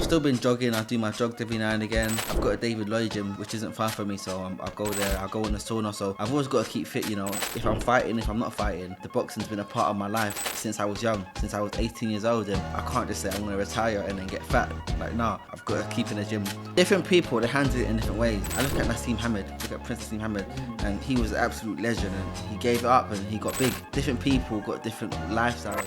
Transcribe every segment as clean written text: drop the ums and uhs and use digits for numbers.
still been jogging. I do my jogs every now and again. I've got a David Lloyd gym, which isn't far from me, so I go there. I go in the sauna. So I've always got to keep fit, you know. If I'm fighting, if I'm not fighting, the boxing's been a part of my life since I was young, since I was 18 years old. And I can't just say I'm going to retire and then get fat. Like, nah, I've got to keep in the gym. Different people, they handle it in different ways. I look at Nassim Hamed, look at Prince Nassim Hamed, and he was an absolute legend, and he gave it up and he got big. Different people got different lifestyles.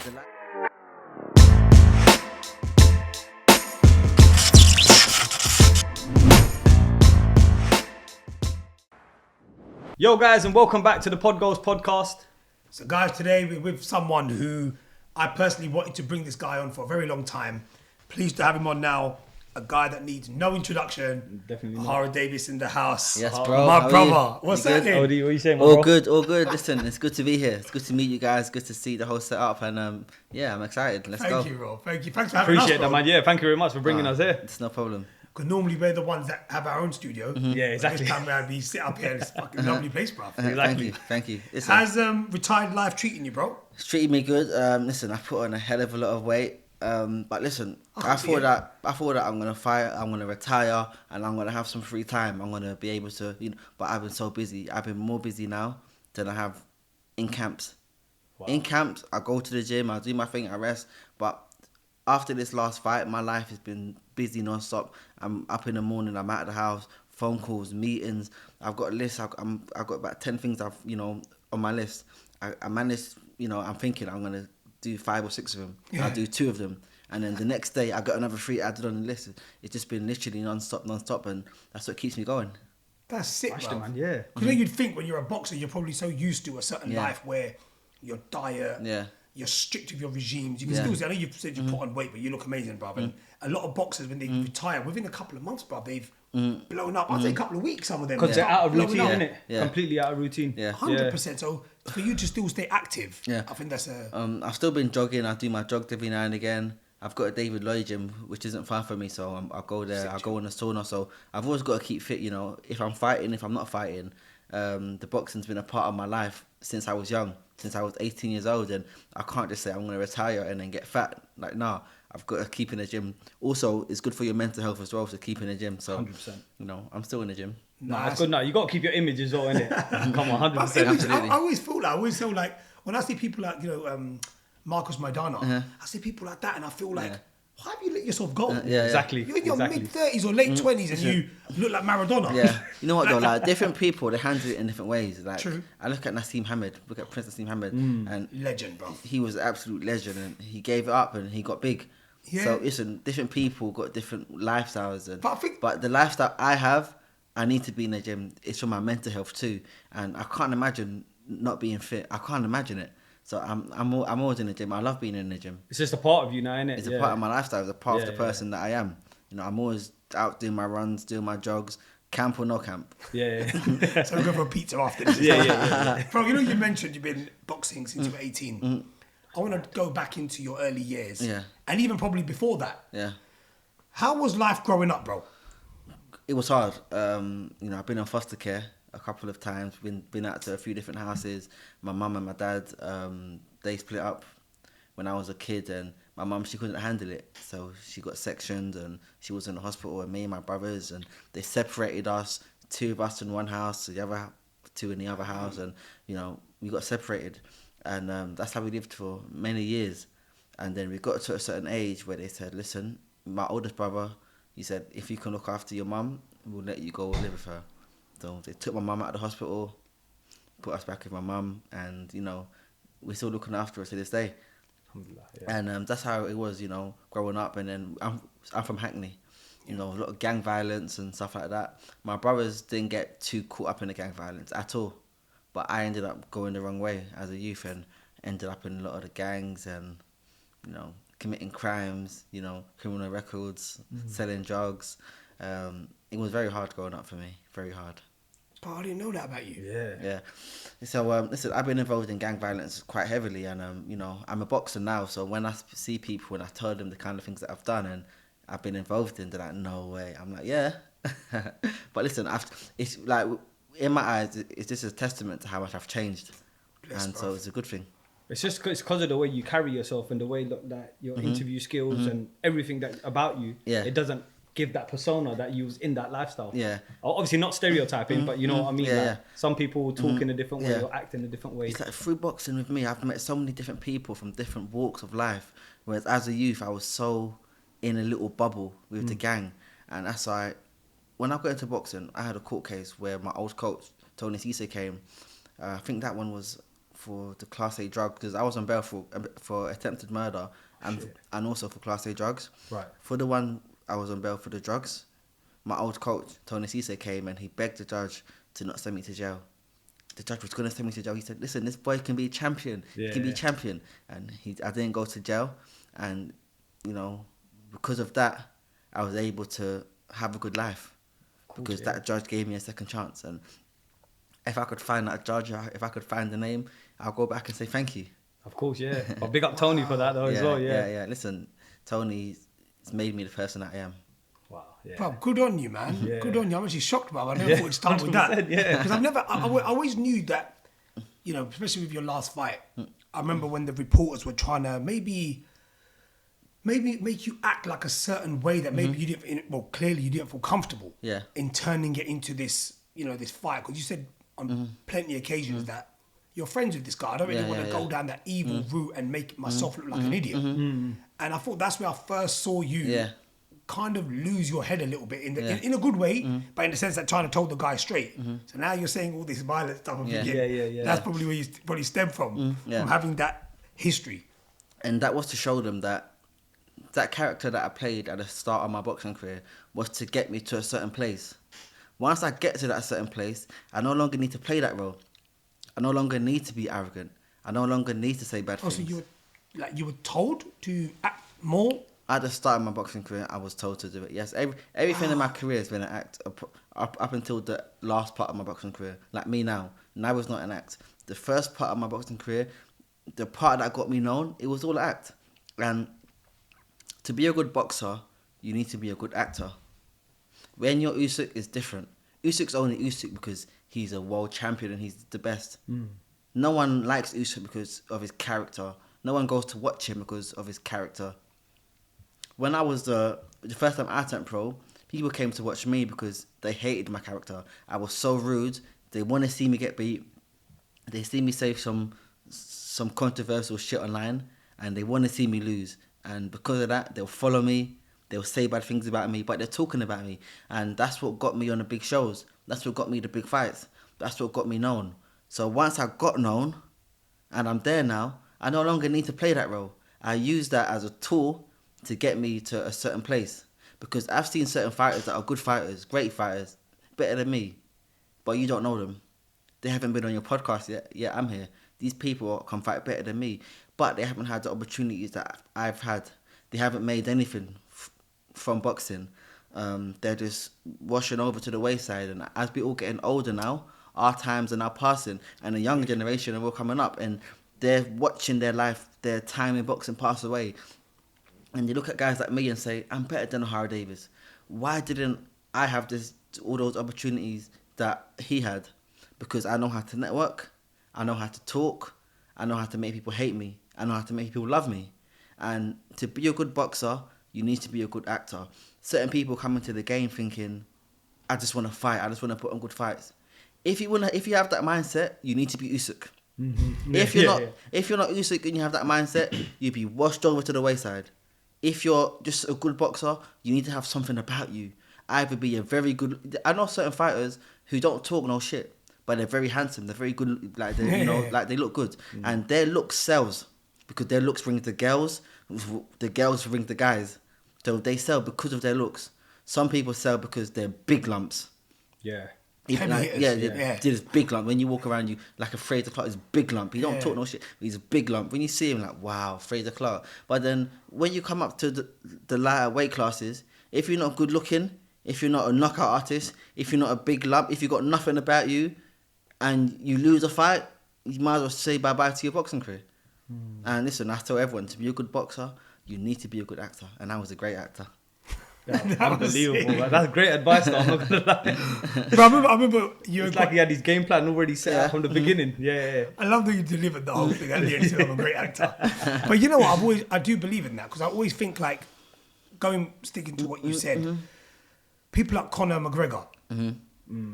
Yo guys, and welcome back to the Podghost Podcast. So guys, today we're with someone who I personally wanted to bring this guy on for a very long time. Pleased to have him on now. A guy that needs no introduction. Definitely not. Ohara Davies in the house. Yes, bro. My brother. What's that name? What are you saying, All bro? good, all good. Listen, it's good to be here. It's good to meet you guys. Good to see the whole setup, and yeah, I'm excited. Let's go. Thank you, bro. Thank you. Thanks for having us, Appreciate bro. that, man. Yeah, thank you very much for bringing us here. It's no problem. Because normally we're the ones that have our own studio. Yeah, exactly. This time we sit up here in this fucking lovely place, bro. Exactly. Thank you. Listen, How's retired life treating you, bro? it's treating me good. Listen, I put on a hell of a lot of weight. But listen, I thought that I'm gonna fight, I'm gonna retire, and I'm gonna have some free time. I'm gonna be able to, you know. But I've been so busy. I've been more busy now than I have in camps. Wow. In camps, I go to the gym, I do my thing, I rest. But after this last fight, my life has been busy non-stop. I'm up in the morning, I'm out of the house, phone calls, meetings. I've got a list. I've got about 10 things on my list. I managed, I'm thinking I'm gonna do 5 or 6 of them. Yeah. I'll do 2 of them. And then the next day, I got another 3 added on the list. It's just been literally non-stop, and that's what keeps me going. That's sick, Smashed bro. it, man, yeah. Because then you'd think when you're a boxer, you're probably so used to a certain Yeah. life where your diet, Yeah. you're strict with your regimes. You can Yeah. still say, I know you've said you put on weight, but you look amazing, bro. And a lot of boxers, when they retire, within a couple of months, bro, they've blown up. I'd say a couple of weeks, some of them. Because they're out of blowing routine, up. innit? Yeah. Completely out of routine. Yeah. 100%. So for you to still stay active, Yeah. I think that's a... I've still been jogging. I do my jogs every now and again. I've got a David Lloyd gym, which isn't far from me, so I go there. I go in the sauna. So I've always got to keep fit, you know. If I'm fighting, if I'm not fighting, the boxing's been a part of my life since I was young, since I was 18 years old, and I can't just say I'm going to retire and then get fat. Like, nah, I've got to keep in the gym. Also, it's good for your mental health as well to keep in the gym. So, 100%. I'm still in the gym. Nah, it's good now. You got to keep your image as well, innit? Come on, 100%. Absolutely. I always feel like, when I see people like, Marcus Maidana, I see people like that and I feel like, why have you let yourself go? Yeah. Exactly. You're in your exactly. mid-30s or late 20s and you look like Maradona. Yeah, you know what though? Like different people, they handle it in different ways. Like True. I look at Nassim Hamed, look at Prince Nassim Hamed, and Legend, bro. he was an absolute legend, and he gave it up and he got big. Yeah. So listen, different people got different lifestyles, and But I think- but the lifestyle I have, I need to be in the gym. It's for my mental health too, and I can't imagine not being fit. I can't imagine it. So I'm always in the gym. I love being in the gym. It's just a part of you now, innit? It's a part of my lifestyle. It's a part of the Yeah, person that I am. I'm always out doing my runs, doing my jogs, camp or no camp. Yeah. So we'll go for a pizza after this. Yeah. Bro, you mentioned you've been boxing since you were 18. I want to go back into your early years. Yeah. And even probably before that. Yeah. How was life growing up, bro? It was hard. I've been in foster care a couple of times. Been out to a few different houses. My mum and my dad, they split up when I was a kid, and my mum, she couldn't handle it, so she got sectioned and she was in the hospital, and me and my brothers, and they separated us. 2 of us in one house, the other 2 in the other house, and we got separated, and that's how we lived for many years. And then we got to a certain age where they said, listen, my oldest brother, he said, if you can look after your mum, we'll let you go live with her. So they took my mum out of the hospital, put us back with my mum, and we're still looking after her to this day. Yeah. And that's how it was, growing up. And then I'm from Hackney, a lot of gang violence and stuff like that. My brothers didn't get too caught up in the gang violence at all, but I ended up going the wrong way as a youth and ended up in a lot of the gangs and committing crimes, criminal records, selling drugs. It was very hard growing up for me, very hard. But I didn't know that about you. Yeah. So listen, I've been involved in gang violence quite heavily, and I'm a boxer now. So when I see people and I tell them the kind of things that I've done and I've been involved in, they're like, no way. I'm like, yeah. But listen, it's like in my eyes, it's just a testament to how much I've changed, Bless, and bruv. so it's a good thing. It's just it's because of the way you carry yourself and the way that your interview skills and everything that about you. Yeah. It doesn't give that persona that you was in that lifestyle. Yeah. Obviously not stereotyping, but you know what I mean. Yeah, like, yeah. Some people talk in a different way Yeah. or act in a different way. It's like through boxing with me, I've met so many different people from different walks of life. Whereas as a youth, I was so in a little bubble with the gang. And that's why, when I got into boxing, I had a court case where my old coach, Tony Cisse, came. I think that one was for the Class A drug, because I was on bail for attempted murder and also for Class A drugs. Right. For the one I was on bail for the drugs, my old coach, Tony Cisse, came and he begged the judge to not send me to jail. The judge was going to send me to jail. He said, listen, this boy can be champion. He can be champion. And I didn't go to jail. And, you know, because of that, I was able to have a good life. Because that judge gave me a second chance. And if I could find that judge, if I could find the name, I'll go back and say thank you. Of course, yeah. But big up Tony for that though as well, yeah. Yeah. Listen, Tony's made me the person I am. Wow, yeah. Bro, good on you, man. Yeah. Good on you. I'm actually shocked, bro. I never thought it'd start with that. Yeah. Because I always knew that, you know, especially with your last fight. I remember when the reporters were trying to maybe make you act like a certain way that maybe you didn't. Well, clearly you didn't feel comfortable. Yeah. In turning it into this, you know, this fight, because you said on plenty of occasions that you're friends with this guy. I don't really want to go down that evil route and make myself look like an idiot. And I thought that's where I first saw you kind of lose your head a little bit in a good way, but in the sense that trying to tell the guy straight. So now you're saying all this violent stuff. I'm thinking, that's probably where you probably stem from having that history. And that was to show them that character that I played at the start of my boxing career was to get me to a certain place. Once I get to that certain place, I no longer need to play that role. I no longer need to be arrogant. I no longer need to say bad things. So you were told to act more? At the start of my boxing career, I was told to do it. Yes, everything in my career has been an act up until the last part of my boxing career. Like me now is not an act. The first part of my boxing career, the part that got me known, it was all an act. And to be a good boxer, you need to be a good actor. When you're Usyk, it's different. Usyk's only Usyk because he's a world champion and he's the best. No one likes Usyk because of his character. No one goes to watch him because of his character. When I was the first time I turned pro, people came to watch me because they hated my character. I was so rude. They want to see me get beat. They see me say some controversial shit online, and they want to see me lose. And because of that, they'll follow me. They'll say bad things about me, but they're talking about me. And that's what got me on the big shows. That's what got me the big fights. That's what got me known. So once I got known, and I'm there now, I no longer need to play that role. I use that as a tool to get me to a certain place. Because I've seen certain fighters that are good fighters, great fighters, better than me, but you don't know them. They haven't been on your podcast yet. Yeah, I'm here. These people can fight better than me, but they haven't had the opportunities that I've had. They haven't made anything from boxing. They're just washing over to the wayside. And as we're all getting older now, our times are now passing, and the younger generation are all coming up, and they're watching their life, their time in boxing pass away. And you look at guys like me and say, I'm better than Ohara Davies. Why didn't I have all those opportunities that he had? Because I know how to network, I know how to talk, I know how to make people hate me, I know how to make people love me. And to be a good boxer, you need to be a good actor. Certain people come into the game thinking, I just want to fight, I just want to put on good fights. If you have that mindset, you need to be Usyk. Mm-hmm. If you're not Usyk and you have that mindset, you'll be washed over to the wayside. If you're just a good boxer, you need to have something about you. Either be a very good... I know certain fighters who don't talk no shit, but they're very handsome. They're very good. Like they, like they look good, and their look sells because their looks bring the girls. The girls bring the guys, so they sell because of their looks. Some people sell because they're big lumps. Yeah. There's big lump. When you walk around, you like a Fraser Clark is big lump. He don't talk no shit. He's a big lump. When you see him, like wow, Fraser Clark. But then when you come up to the lighter weight classes, if you're not good looking, if you're not a knockout artist, if you're not a big lump, if you got nothing about you, and you lose a fight, you might as well say bye bye to your boxing career. And listen, I tell everyone, to be a good boxer, you need to be a good actor, and I was a great actor. Yeah, unbelievable, man. That's great advice, though. I'm not gonna lie. But I remember you. It's like he had his game plan already set out from the beginning. Yeah. I love that you delivered the whole thing at the end. I'm a great actor. But you know what? I do believe in that because I always think like sticking to what you said. People like Conor McGregor.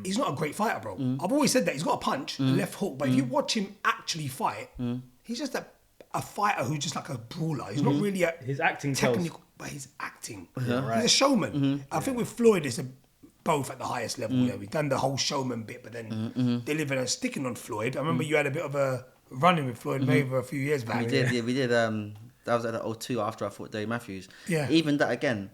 He's not a great fighter, bro. I've always said that. He's got a punch, a left hook, but if you watch him actually fight, he's just a fighter who's just like a brawler. He's not really a His acting technical, but he's acting. He's a showman. I think with Floyd, it's both at the highest level. Yeah, we've done the whole showman bit, but then delivered and sticking on Floyd. I remember you had a bit of a run-in with Floyd Mayweather a few years back. We did. That was at the 02 after I fought Dave Matthews. Yeah. Even that again,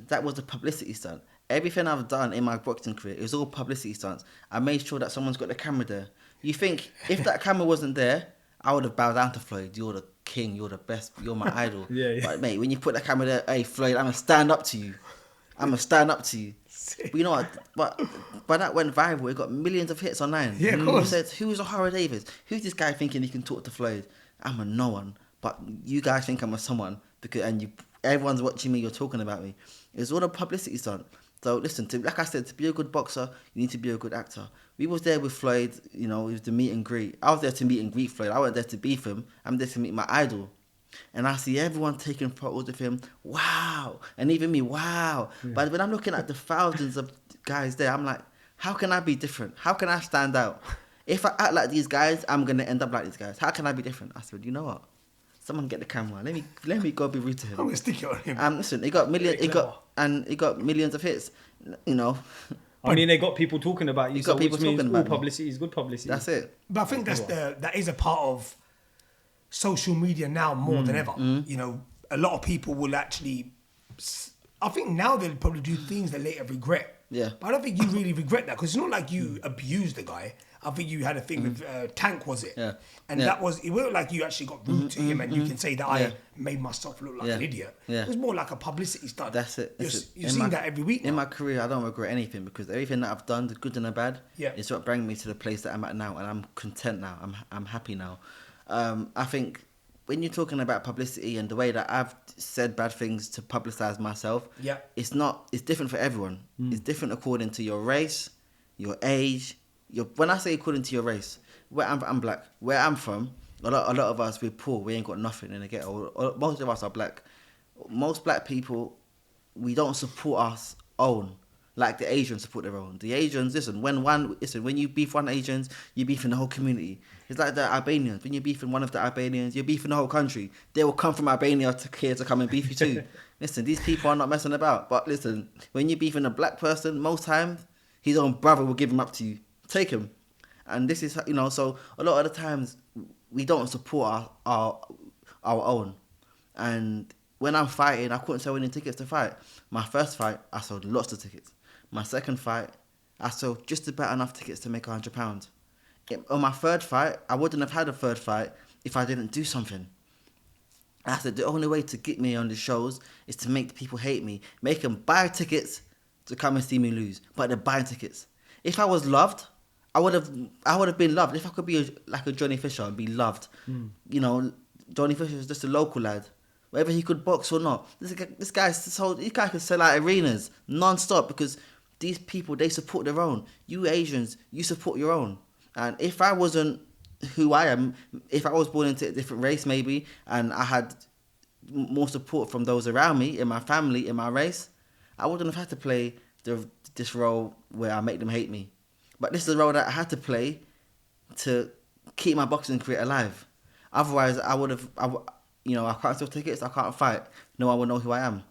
that was a publicity stunt. Everything I've done in my boxing career, it was all publicity stunts. I made sure that someone's got the camera there. You think if that camera wasn't there, I would have bowed down to Floyd. You're the king. You're the best. You're my idol. Yeah. But mate, when you put that camera there, hey Floyd, I'm gonna stand up to you. But you know what? But that went viral. It got millions of hits online. Yeah, of course. Said, who's Ohara Davies? Who's this guy thinking he can talk to Floyd? I'm a no one. But you guys think I'm a someone everyone's watching me. You're talking about me. It's all a publicity stunt. So listen, like I said, to be a good boxer, you need to be a good actor. We was there with Floyd, it was the meet and greet. I was there to meet and greet Floyd. I wasn't there to beef him. I'm there to meet my idol. And I see everyone taking photos of him. Wow. And even me, wow. Yeah. But when I'm looking at the thousands of guys there, I'm like, how can I be different? How can I stand out? If I act like these guys, I'm going to end up like these guys. How can I be different? I said, you know what? Someone get the camera. Let me go be rude to him. I'm gonna stick it on him. Listen, he got millions of hits. I mean, they got people talking about you. Got people talking about publicity is good publicity. That's it. But I think that is a part of social media now more than ever. A lot of people will actually. I think now they'll probably do things they later regret. Yeah. But I don't think you really regret that because it's not like you abused the guy. I think you had a thing with Tank, was it? Yeah. And that was, it wasn't like you actually got rude to him and you can say that I made myself look like an idiot. Yeah. It was more like a publicity stunt. That's it. You're seeing that every week now. In my career, I don't regret anything because everything that I've done, the good and the bad, is what brought me to the place that I'm at now, and I'm content now. I'm happy now. I think when you're talking about publicity and the way that I've said bad things to publicize myself, it's different for everyone. It's different according to your race, your age. When I say according to your race, where I'm black, where I'm from, a lot of us, we're poor, we ain't got nothing in the ghetto. Most of us are black. Most black people, we don't support our own like the Asians support their own. The Asians, when you beef one Asians, you beef in the whole community. It's like the Albanians. When you beef in one of the Albanians, you're beefing the whole country. They will come from Albania to come and beef you too. Listen, these people are not messing about. But listen, when you're beefing a black person, most times, his own brother will give him up to you. Take him. And this is, so a lot of the times we don't support our own. And when I'm fighting, I couldn't sell any tickets to fight. My first fight, I sold lots of tickets. My second fight, I sold just about enough tickets to make £100. On my third fight, I wouldn't have had a third fight if I didn't do something. I said the only way to get me on the shows is to make people hate me. Make them buy tickets to come and see me lose. But they're buying tickets. If I was loved, I would have been loved. If I could be like a Johnny Fisher and be loved, Johnny Fisher is just a local lad. Whether he could box or not, this guy could sell out arenas non-stop because these people, they support their own. You Asians, you support your own. And if I wasn't who I am, if I was born into a different race maybe, and I had more support from those around me, in my family, in my race, I wouldn't have had to play this role where I make them hate me. But this is a role that I had to play to keep my boxing career alive. Otherwise, I can't sell tickets, I can't fight. No one will know who I am.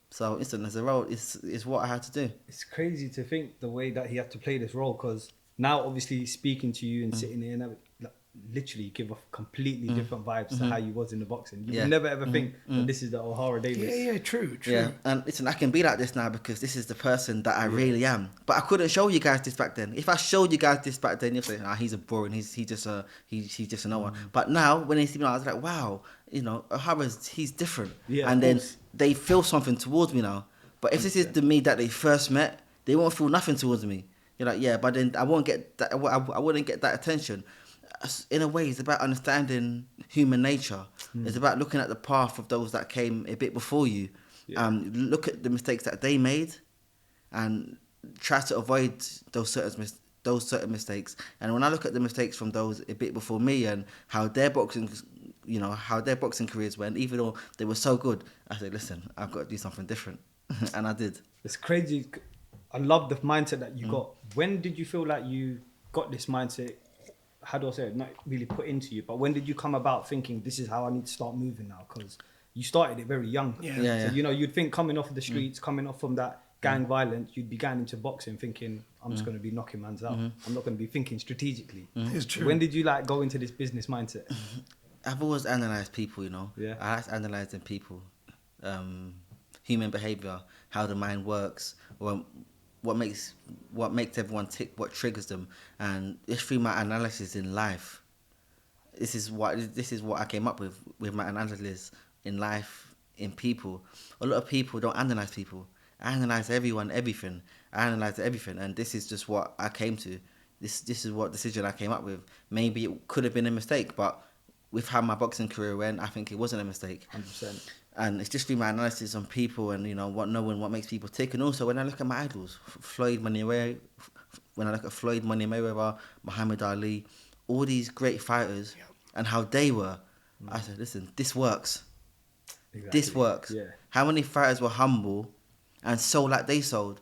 So, listen, as a role, it's what I had to do. It's crazy to think the way that he had to play this role, because now, obviously, speaking to you and sitting there and literally give off completely different vibes to how you was in the boxing. You would never ever think that this is the Ohara Davies. Yeah, true. Yeah, and listen, I can be like this now because this is the person that I really am. But I couldn't show you guys this back then. If I showed you guys this back then, you'd say, he's a boring, he's just a no one. But now, when they see me, I was like, wow, he's different. Yeah, and then they feel something towards me now. But if this is the me that they first met, they won't feel nothing towards me. You're like, yeah, but then I won't get that. I wouldn't get that attention. In a way, it's about understanding human nature. It's about looking at the path of those that came a bit before you Look at the mistakes that they made, and try to avoid those certain mistakes. And when I look at the mistakes from those a bit before me and how their boxing careers went, even though they were so good, I said, listen, I've got to do something different. And I did. It's crazy. I love the mindset that you got. When did you feel like you got this mindset? How do I say it? Not really put into you, but when did you come about thinking this is how I need to start moving now? Because you started it very young. So, you'd think coming off of the streets, coming off from that gang violence, you'd be going into boxing thinking, I'm just going to be knocking man's out. I'm not going to be thinking strategically. It's true. When did you go into this business mindset? I've always analysed people, I like analysing people, human behaviour, how the mind works, what makes everyone tick, what triggers them, and it's through my analysis in life. This is what I came up with my analysis in life, in people. A lot of people don't analyse people. I analyse everyone, everything. I analyse everything, and this is just what I came to. This is what decision I came up with. Maybe it could have been a mistake, but with how my boxing career went, I think it wasn't a mistake. 100%. And it's just through my analysis on people and, what makes people tick. And also when I look at my idols, Floyd, Mayweather, Muhammad Ali, all these great fighters and how they were, I said, listen, this works. Exactly. This works. Yeah. How many fighters were humble and sold like they sold?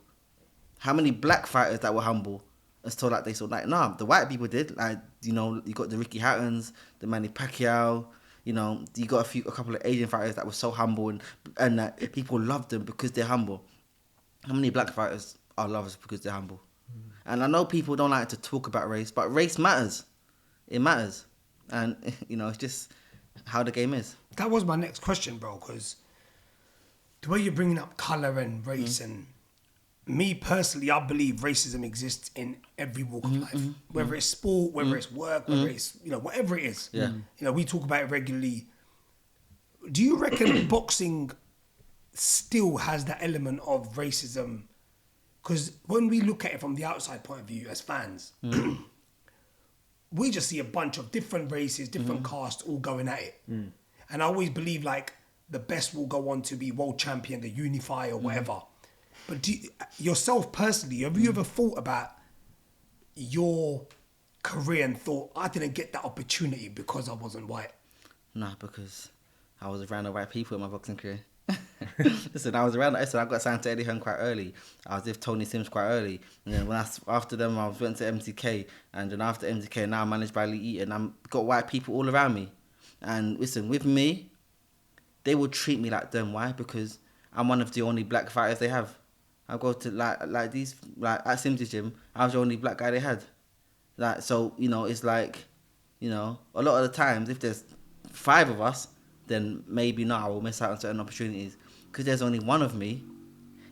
How many black fighters that were humble and sold like they sold? The white people did. You got the Ricky Hattons, the Manny Pacquiao. You got a couple of Asian fighters that were so humble and people loved them because they're humble. How many black fighters are loved because they're humble? And I know people don't like to talk about race, but race matters. It matters. And, it's just how the game is. That was my next question, bro, because the way you're bringing up colour and race and me personally, I believe racism exists in every walk of life, whether it's sport, whether it's work, whether it's, whatever it is. Yeah. We talk about it regularly. Do you reckon boxing still has that element of racism? Because when we look at it from the outside point of view as fans, we just see a bunch of different races, different castes all going at it. And I always believe the best will go on to be world champion, the unify or whatever. But yourself personally, have you ever thought about your career and thought, I didn't get that opportunity because I wasn't white? Nah, because I was around the right people in my boxing career. Listen, I got signed to Eddie Hearn quite early. I was with Tony Sims quite early. And then after them, I went to MTK. And then after MTK, now I'm managed by Lee Eaton. I've got white people all around me. And listen, with me, they will treat me like them. Why? Because I'm one of the only black fighters they have. I go to at Sims' gym, I was the only black guy they had. So, it's a lot of the times, if there's 5 of us, then maybe not, I will miss out on certain opportunities. Because there's only one of me,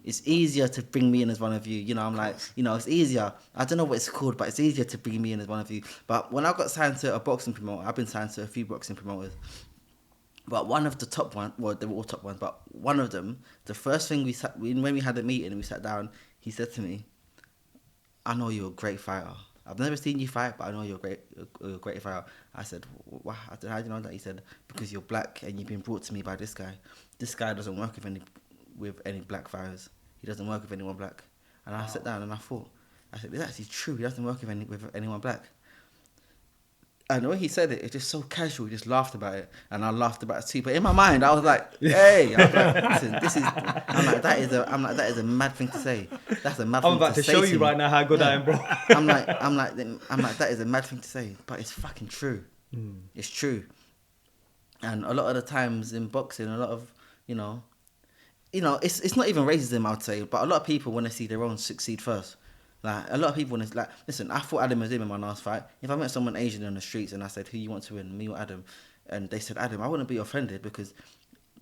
it's easier to bring me in as one of you. It's easier. I don't know what it's called, but it's easier to bring me in as one of you. But when I got signed to a boxing promoter, I've been signed to a few boxing promoters. But one of the top ones, well, they were all top ones, but one of them, the first thing when we had a meeting and we sat down, he said to me, I know you're a great fighter. I've never seen you fight, but I know you're a great fighter. I said, wow. I said, how do you know that? He said, because you're black and you've been brought to me by this guy. This guy doesn't work with any black fighters. He doesn't work with anyone black. And I sat down and I thought, it's actually true. He doesn't work with anyone black. And when he said it, it's just so casual. He just laughed about it, and I laughed about it too. But in my mind, I was like, "Hey, listen, that is a mad thing to say. That's a mad thing to say. I'm about to show you right now how good I am, bro." I'm like, that is a mad thing to say, but it's fucking true. It's true. And a lot of the times in boxing, a lot of it's not even racism, I would say, but a lot of people want to see their own succeed first. A lot of people want to, listen, I fought Adam Azim in my last fight. If I met someone Asian on the streets and I said, who you want to win, me or Adam? And they said Adam, I wouldn't be offended because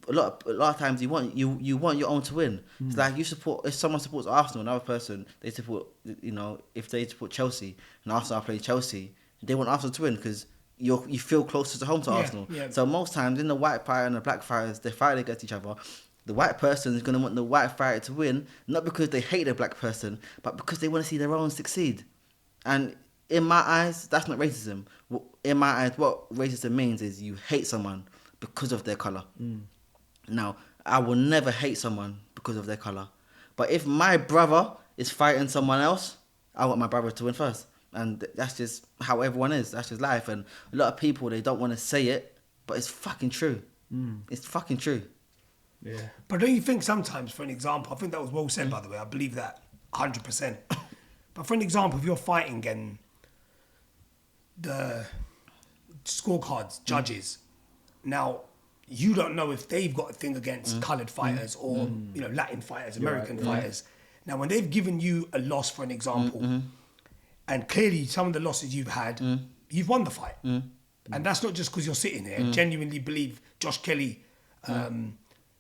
a lot of times you want your own to win. It's like if someone supports Arsenal, another person, they support, if they support Chelsea and Arsenal are playing Chelsea, they want Arsenal to win because you feel closer to home to Arsenal. Yeah. So most times in the white fighter and the black fighters, they fight against each other. The white person is going to want the white fighter to win, not because they hate the black person, but because they want to see their own succeed. And in my eyes, that's not racism. In my eyes, what racism means is you hate someone because of their colour. Now, I will never hate someone because of their colour. But if my brother is fighting someone else, I want my brother to win first. And that's just how everyone is. That's just life. And a lot of people, they don't want to say it, but it's fucking true. It's fucking true. Yeah. But don't you think sometimes, for an example, I think that was well said, by the way, I believe that 100%. But for an example, if you're fighting and the scorecards, judges, now you don't know if they've got a thing against coloured fighters or, you know, Latin fighters, American fighters. Now, when they've given you a loss, for an example, and clearly some of the losses you've had, you've won the fight. And that's not just because you're sitting there. Genuinely believe Josh Kelly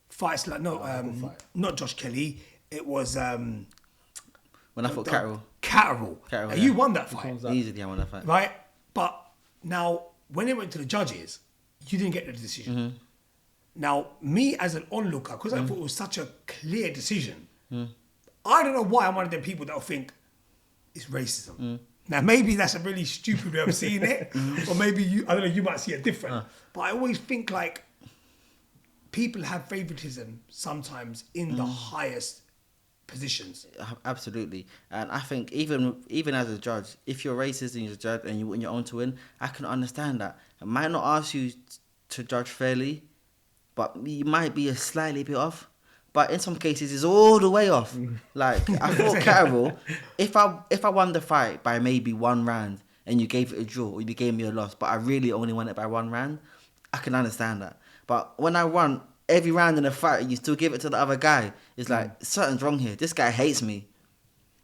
fights like, not Josh Kelly. It was... when I fought Catterall. Catterall, You won that fight. Easily I won that fight. Right? But now, when it went to the judges, you didn't get the decision. Now, me as an onlooker, because I thought it was such a clear decision, I don't know why I'm one of them people that will think it's racism. Now, maybe that's a really stupid way of seeing it, or maybe I don't know, you might see it different. But I always think like people have favoritism sometimes in the highest positions. Absolutely. And I think even as a judge, if you're racist and you're a judge and you want your own to win, I can understand that. I might not ask you to judge fairly, but you might be a slightly bit off. But in some cases, it's all the way off. Like, I thought Catterall, if I won the fight by maybe 1 round and you gave it a draw or you gave me a loss, but I really only won it by 1 round, I can understand that. But when I won every round in a fight and you still give it to the other guy, it's like, something's wrong here. This guy hates me.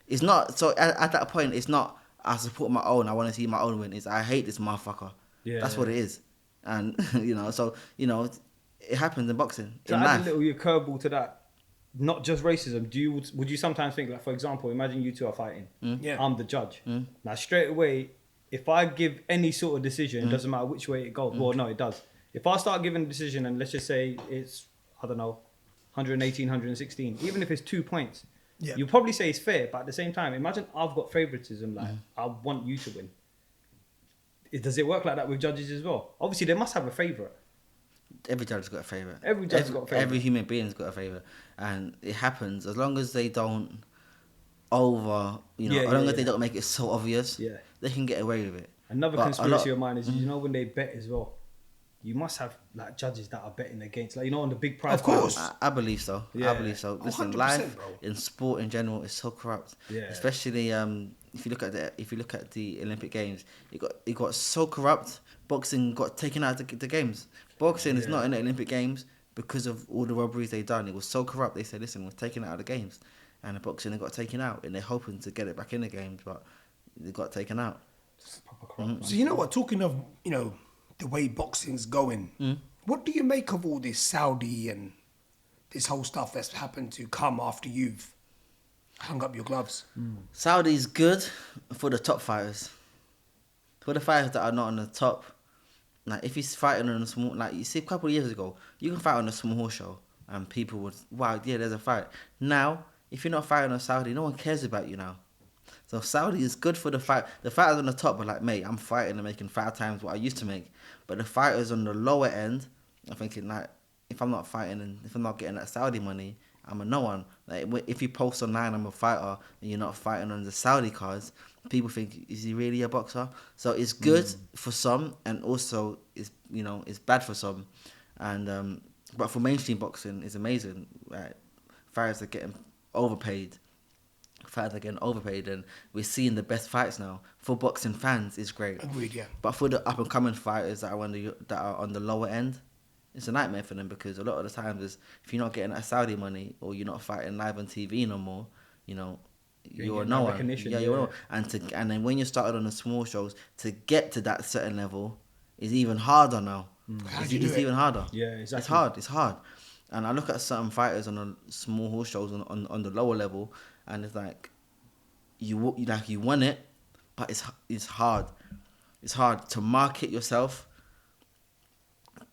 It's not, so at that point, it's not, I support my own, I want to see my own win. It's, I hate this motherfucker. Yeah, That's what it is. And, it happens in boxing, to in add life. a little your curveball to that, not just racism. Would you sometimes think, like, for example, imagine you two are fighting. Yeah. I'm the judge. Now straight away, if I give any sort of decision, it doesn't matter which way it goes. Well, no, it does. If I start giving a decision and let's just say it's, I don't know, 118, 116, even if it's 2 points, you probably say it's fair. But at the same time, imagine I've got favoritism. Like I want you to win. Does it work like that with judges as well? Obviously, they must have a favorite. Every judge's got a favourite. Every judge's got a favourite. Every human being's got a favourite. And it happens, as long as they don't as long as they don't make it so obvious, they can get away with it. Another conspiracy of mine is, when they bet as well, you must have like judges that are betting against, like, on the big prize. Of course. I believe so. Yeah. I believe so. Listen, 100%, life bro. in sport in general is so corrupt. Yeah. Especially if you look at the Olympic Games, it got so corrupt. Boxing got taken out of the games. Boxing is not in the Olympic Games because of all the robberies they done. It was so corrupt. They said, listen, we're taking it out of the games, and the boxing got taken out, and they're hoping to get it back in the games, but it got taken out. So you know what? Talking of the way boxing's going, what do you make of all this Saudi and this whole stuff that's happened to come after you've hung up your gloves? Saudi's good for the top fighters. For the fighters that are not on the top, like if he's fighting on a small, like you see a couple of years ago, you can fight on a small horse show and people would, wow, yeah, there's a fight. Now, if you're not fighting on Saudi, no one cares about you now. So Saudi is good for the fight. The fighters on the top are like, mate, I'm fighting and making 5 times what I used to make. But the fighters on the lower end are thinking, like, if I'm not fighting and if I'm not getting that Saudi money, I'm a no one. Like, if you post online, I'm a fighter, and you're not fighting on the Saudi cards, people think, is he really a boxer? So it's good for some, and also it's bad for some. And but for mainstream boxing, it's amazing. Right? Fighters are getting overpaid. And we're seeing the best fights now. For boxing fans, it's great. Agreed, yeah. But for the up and coming fighters that are on the lower end, it's a nightmare for them, because a lot of the times is if you're not getting that Saudi money or you're not fighting live on TV no more, you're no one. Yeah, you're no one. And then when you started on the small shows, to get to that certain level is even harder now. It's even harder. Yeah, exactly. It's hard. And I look at certain fighters on the small horse shows on the lower level, and it's like you won it, but it's hard. It's hard to market yourself,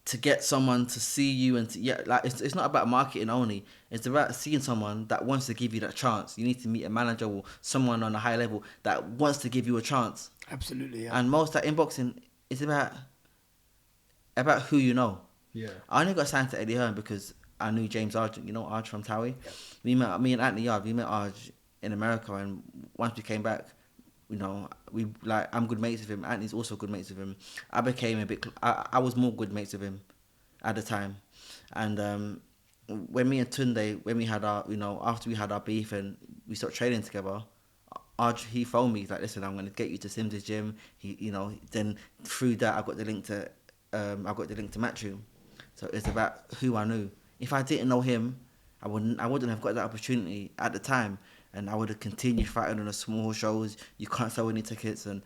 to get someone to see you, and it's not about marketing only. It's about seeing someone that wants to give you that chance. You need to meet a manager or someone on a high level that wants to give you a chance. Absolutely, yeah. And most in boxing, it's about who you know. Yeah. I only got signed to Eddie Hearn because I knew James Arj, you know Arj from Towie. Me and Anthony Yard, we met Arj in America, and once we came back, you know, I'm good mates with him. Anthony's also good mates with him. I became I was more good mates with him at the time, and when me and Tunde, when we had our, you know, after we had our beef and we started training together, he phoned me, he's like, listen, I'm going to get you to Sims's gym. He, you know, then through that I got the link to Matchroom. So it's about who I knew. If I didn't know him, I wouldn't have got that opportunity at the time, and I would have continued fighting on the small shows. You can't sell any tickets, and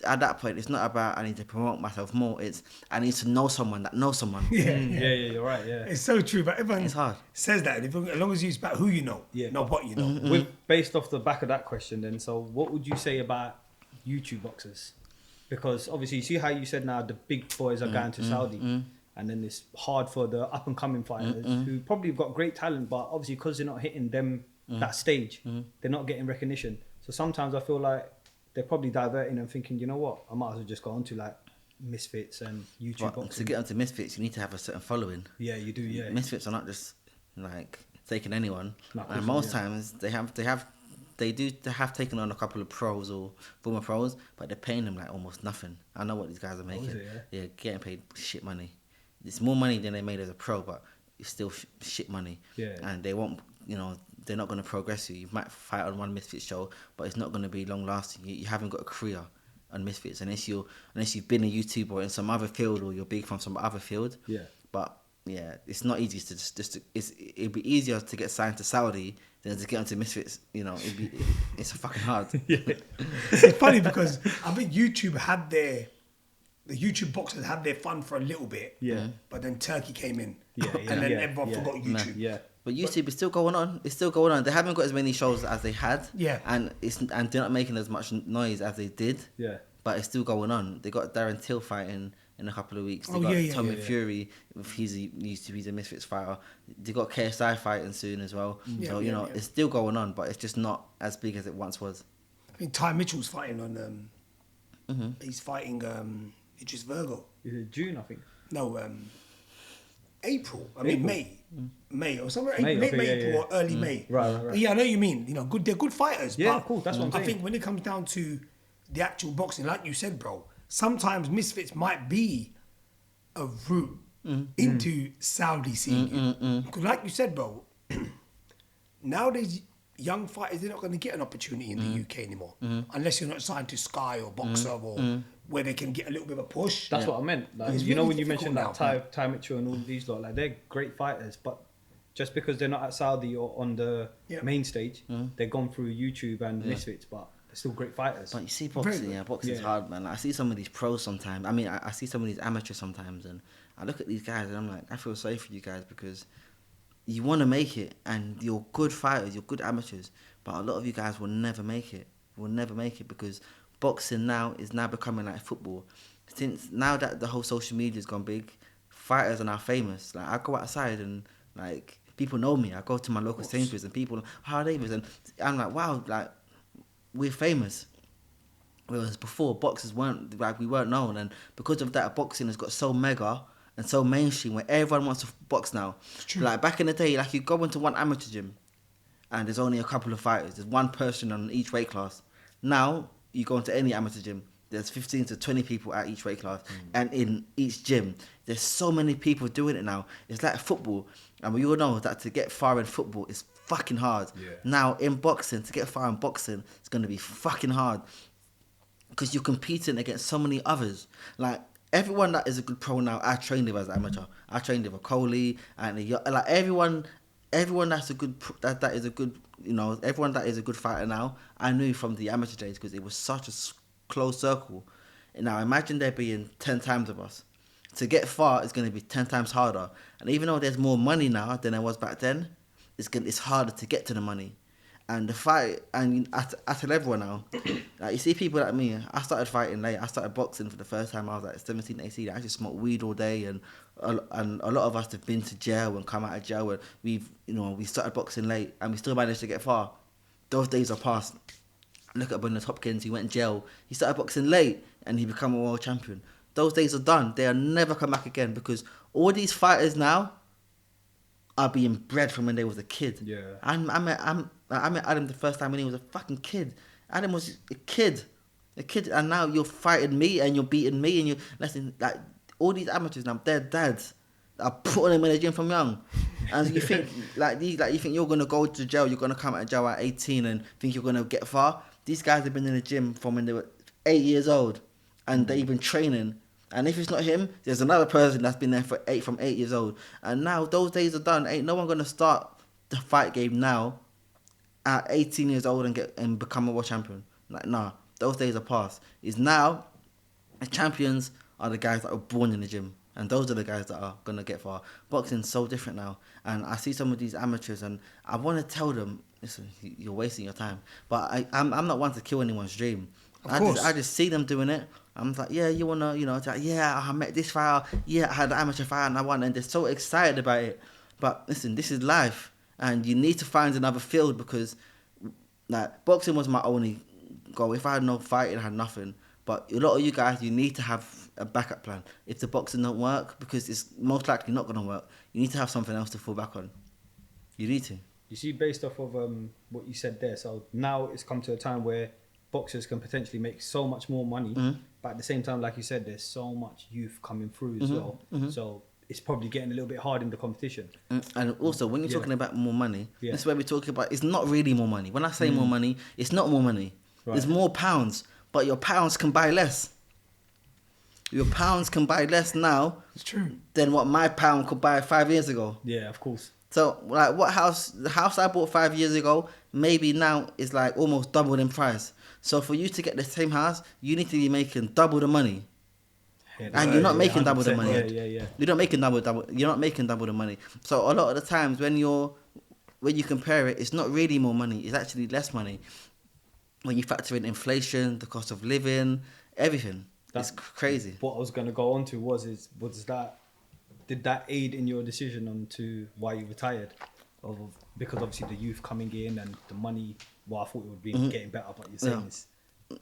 at that point, it's not about I need to promote myself more. It's I need to know someone that knows someone. Yeah, you're right. Yeah, it's so true. But everyone hard. says that. As long as it's about who you know, not what you know. Based off the back of that question, then, so what would you say about YouTube boxers? Because obviously, you see how you said now the big boys are going to Saudi, and then it's hard for the up and coming fighters who probably got great talent, but obviously because they're not hitting them that stage, they're not getting recognition. So sometimes I feel like they're probably diverting and thinking, you know what, I might as well just go on to like Misfits and YouTube boxing. To get onto Misfits, you need to have a certain following. Yeah, you do. Yeah, Misfits are not just like taking anyone. And most times they have taken on a couple of pros or former pros, but they're paying them like almost nothing. I know what these guys are making. They're getting paid shit money. It's more money than they made as a pro, but it's still shit money. Yeah, and they won't, you know, they're not going to progress you. You might fight on one Misfits show, but it's not going to be long lasting. You haven't got a career on Misfits unless you've been a YouTuber in some other field, or you're big from some other field. Yeah. But yeah, it's not easy to it'd be easier to get signed to Saudi than to get onto Misfits. You know, it's fucking hard. It's funny because I think the YouTube boxers had their fun for a little bit. Yeah. But then Turkey came in. And then everyone forgot YouTube. Yeah. But YouTube is still going on. It's still going on. They haven't got as many shows as they had. Yeah. And they're not making as much noise as they did. Yeah. But it's still going on. They got Darren Till fighting in a couple of weeks. They got Tommy Fury. He's a Misfits fighter. They got KSI fighting soon as well. So you know, it's still going on, but it's just not as big as it once was. I think Ty Mitchell's fighting on. He's fighting Idris Virgo. Is it June? I think. No, April. May or somewhere. May, Late okay, April or early May. Right. But yeah, I know what you mean. You know, good. They're good fighters. Yeah, but cool. That's what I'm saying. I think when it comes down to the actual boxing, like you said, bro, sometimes Misfits might be a route into Saudi scene. Because like you said, bro, nowadays young fighters, they're not going to get an opportunity in the UK anymore unless you're not signed to Sky or Boxer or where they can get a little bit of a push. That's what I meant. Like, It's you know, really when you mentioned difficult that Ty Mitchell and all these lot, like they're great fighters, but just because they're not at Saudi or on the main stage, they're gone through YouTube and Misfits, but they're still great fighters. But you see boxing, boxing's hard, man. I see some of these pros sometimes. I mean, I see some of these amateurs sometimes, and I look at these guys and I'm like, I feel sorry for you guys because you want to make it, and you're good fighters, you're good amateurs, but a lot of you guys will never make it. Will never make it because boxing now is becoming like football. Since now that the whole social media's gone big, fighters are now famous. Like I go outside and like people know me. I go to my local Sainsbury's and people, Ohara Davies, and I'm like, wow, like we're famous. Whereas before, boxers weren't known, and because of that, boxing has got so mega and so mainstream where everyone wants to box now. Like back in the day, like you go into one amateur gym and there's only a couple of fighters. There's one person on each weight class. Now you go into any amateur gym, there's 15 to 20 people at each weight class, and in each gym there's so many people doing it now. It's like football, and we all know that to get far in football is fucking hard. Now in boxing, to get far in boxing, it's going to be fucking hard because you're competing against so many others. Like everyone that is a good pro now, I trained with as an amateur. I trained with a Coley and like everyone that's a good that is a good, you know, everyone that is a good fighter now, I knew from the amateur days because it was such a close circle. Now imagine there being 10 times of us. To get far is going to be 10 times harder. And even though there's more money now than there was back then, it's harder to get to the money. And the fight, and I tell everyone now, like you see people like me, I started fighting late. I started boxing for the first time I was like 17, 18. I just smoked weed all day, and a lot of us have been to jail and come out of jail, and we started boxing late and we still managed to get far. Those days are past. Look at Bernard Hopkins, he went jail. He started boxing late and he became a world champion. Those days are done. They'll never come back again because all these fighters now, are being bred from when they was a kid. Yeah. I met Adam the first time when he was a fucking kid. Adam was a kid, and now you're fighting me and you're beating me and you listen, like all these amateurs now, their dads are putting them in the gym from young, and you think you think you're gonna go to jail, you're gonna come out of jail at 18 and think you're gonna get far. These guys have been in the gym from when they were 8 years old, and they've been training. And if it's not him, there's another person that's been there from 8 years old. And now those days are done. Ain't no one gonna start the fight game now at 18 years old and become a world champion. Like, nah, those days are past. Is now the champions are the guys that are born in the gym, and those are the guys that are gonna get far. Boxing's so different now, and I see some of these amateurs, and I want to tell them, listen, you're wasting your time. But I'm not one to kill anyone's dream. I just see them doing it. I'm like, yeah, you wanna, it's like, yeah, I met this fighter, yeah, I had an amateur fight and I won, and they're so excited about it. But listen, this is life, and you need to find another field, because like boxing was my only goal. If I had no fighting, I had nothing. But a lot of you guys, you need to have a backup plan. If the boxing don't work, because it's most likely not gonna work, you need to have something else to fall back on. You need to. You see, based off of what you said there, so now it's come to a time where boxers can potentially make so much more money, but at the same time, like you said, there's so much youth coming through as well. So it's probably getting a little bit hard in the competition. And also, when you're talking about more money, that's where we're talking about. It's not really more money. When I say more money, it's not more money. Right. It's more pounds, but your pounds can buy less. Your pounds can buy less now. It's true. Than what my pound could buy 5 years ago. Yeah, of course. So, like, the house I bought 5 years ago, maybe now is like almost doubled in price. So for you to get the same house, you need to be making double the money. Yeah, and you're not making double the money. Yeah. You're not making double. You're not making double the money. So a lot of the times when you compare it, it's not really more money. It's actually less money. When you factor in inflation, the cost of living, everything, it's crazy. What I was going to go on to did that aid in your decision on to why you retired? Because obviously the youth coming in and the money. Well, I thought it would be getting better, but you're saying it's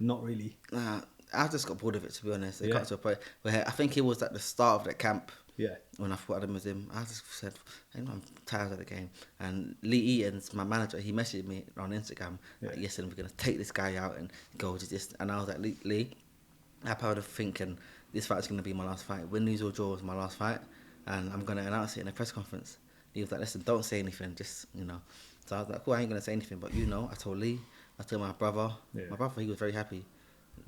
not really. I just got bored of it, to be honest. It got to a point where I think it was at the start of that camp. Yeah. When I fought Adam was him, I just said, I'm tired of the game. And Lee Eaton's my manager. He messaged me on Instagram. Like, yes, and we're gonna take this guy out and go to this. And I was like, Lee, I'm proud of thinking this fight's gonna be my last fight. Win, lose or draw is my last fight, and I'm gonna announce it in a press conference. He was like, listen, don't say anything, just So I was like, cool, I ain't gonna say anything, but I told Lee, I told my brother. Yeah. My brother, he was very happy.